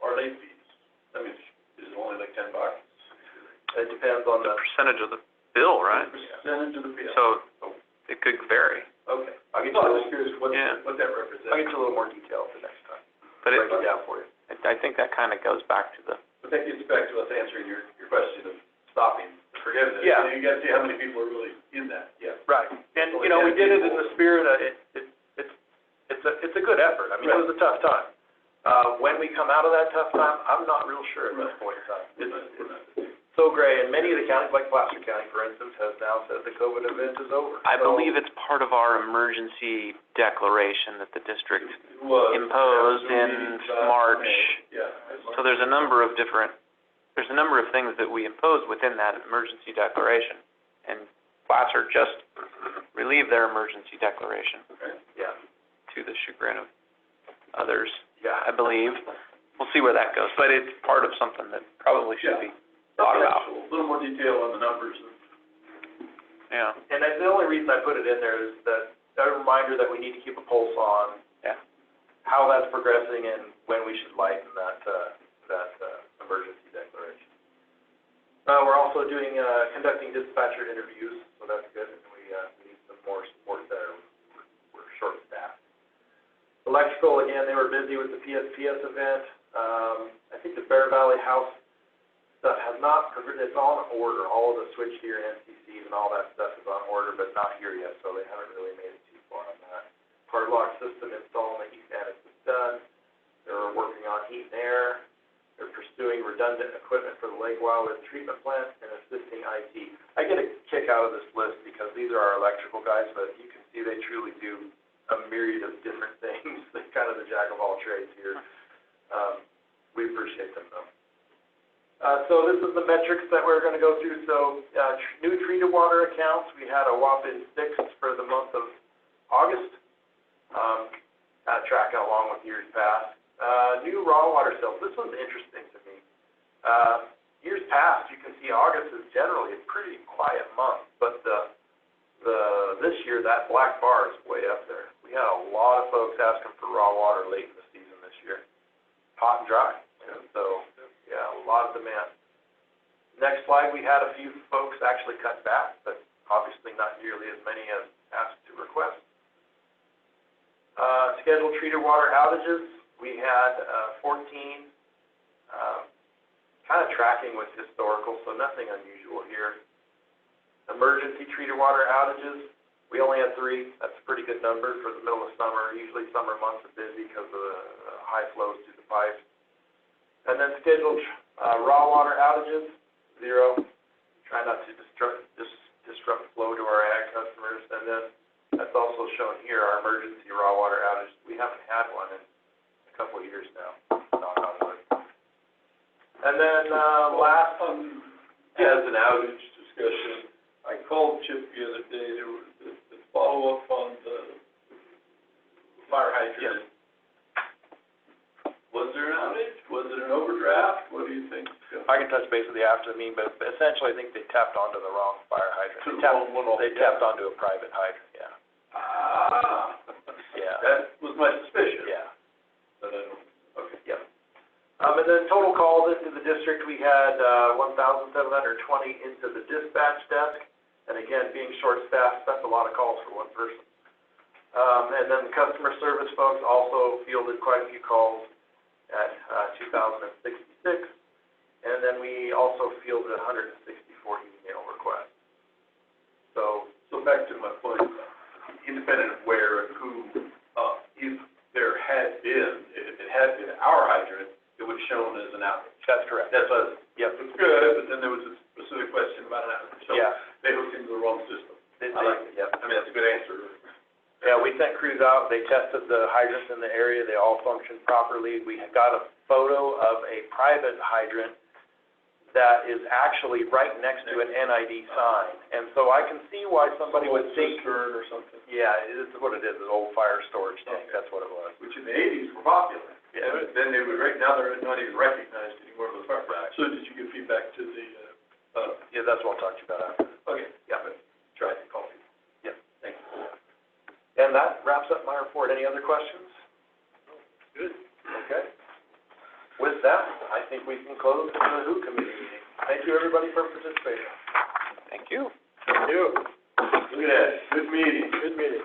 our late fees. I mean, is it only like $10? It depends on The the, percentage of the bill, right? Percentage of the bill. So it could vary. okay. I'll get No, you, I was curious what Yeah. that represents. I'll get you a little more detail for next time. But Break it down for you. I think that kind of goes back to the, But that gets back to us answering your question of stopping the forgiveness. Yeah. You gotta see how many people are really in that, yeah. Right, and, you know, we did it in the spirit of, it's a good effort. I mean, it was a tough time. When we come out of that tough time, I'm not real sure at this point in time. It's so gray, and many of the counties, like Placer County, for instance, has now said the COVID event is over. I So- believe it's part of our emergency declaration that the district It was. imposed There was no in meetings last March. May. Yeah. So there's a number of things that we imposed within that emergency declaration. And Placer just relieved their emergency declaration Yeah, to the chagrin of others, yeah. I believe. We'll see where that goes, but it's part of something that probably should be thought about. A little more detail on the numbers. Yeah, And the only reason I put it in there is that, a reminder that we need to keep a pulse on yeah. how that's progressing and when we should lighten that emergency declaration. We're also conducting dispatcher interviews, so that's good, and we need some more support there. We're short-staffed. Electrical, again, they were busy with the PSPS event. I think the Bear Valley House stuff has not, it's on order. All of the switchgear and NCCs and all that stuff is on order, but not here yet, so they haven't really made it too far on that. Hard lock system install in the East Annex is done. They're working on heat and air. They're pursuing redundant equipment for the Lake Wildwood treatment plant and assisting IT. I get a kick out of this list because these are our electrical guys, but you can see they truly do a myriad of different things. They're kind of the jack of all trades here. We appreciate them though. So this is the metrics that we're going to go through. So new treated water accounts, we had a whopping 6 for the month of August, tracking along with years past. New raw water sales, this one's interesting to me. Years past, you can see August is generally a pretty quiet month, but the this year, that black bar is way up there. We had a lot of folks asking for raw water late in the season this year, hot and dry, and so, yeah, a lot of demand. Next slide, we had a few folks actually cut back, but obviously not nearly as many as asked to request. Scheduled treated water outages, we had 14, kind of tracking with historical, so nothing unusual here. Emergency treated water outages, we only had 3. That's a pretty good number for the middle of summer. Usually summer months are busy because of the high flows through the pipes. And then scheduled raw water outages, 0. Try not to disrupt flow to our ag customers. And then that's also shown here, our emergency raw water outage. We haven't had one in a couple of years now, knock on wood. And then last, As an outage discussion, I called Chip the other day, there was the follow-up on the fire hydrant. Was there an outage? Was it an overdraft? What do you think? I can touch base with you after the meeting, but essentially I think they tapped onto the wrong fire hydrant. To the wrong one They tapped onto a private hydrant, yeah. Ah, Yeah. that was my suspicion. Yeah. But I don't, okay. Yep. And then total calls into the district, we had 1,720 into the dispatch desk. And again, being short-staffed, that's a lot of calls for one person. And then the customer service folks also fielded quite a few calls at 2,066. And then we also fielded 164 email requests. So back to my point, independent of where and who, if there had been, if it had been our hydrant, it would have shown as an outage. that's correct. That's us. Yep. It's good, but then there was a specific question about an outage. So Yeah. they hooked into the wrong system. They- I like it. Yep. I mean, that's a good answer. Yeah, we sent crews out, they tested the hydrants in the area, they all functioned properly. We got a photo of a private hydrant that is actually right next to an NID sign. And so I can see why somebody would think, Cistern or something, yeah, it's what it is, an old fire storage tank, Okay. that's what it was. which in the 80s were popular. Yeah. But then they would, right now they're not even recognized anymore for the fire. Right. So did you give feedback to the, Yeah, that's what I'll talk to you about after. okay, yeah, but try to call people. Yeah. Thank you. And that wraps up my report. Any other questions? Good. Okay. With that, I think we can close the WHO committee meeting. Thank you, everybody, for participating. Thank you. Thank you. Look at that, good meeting. Good meeting.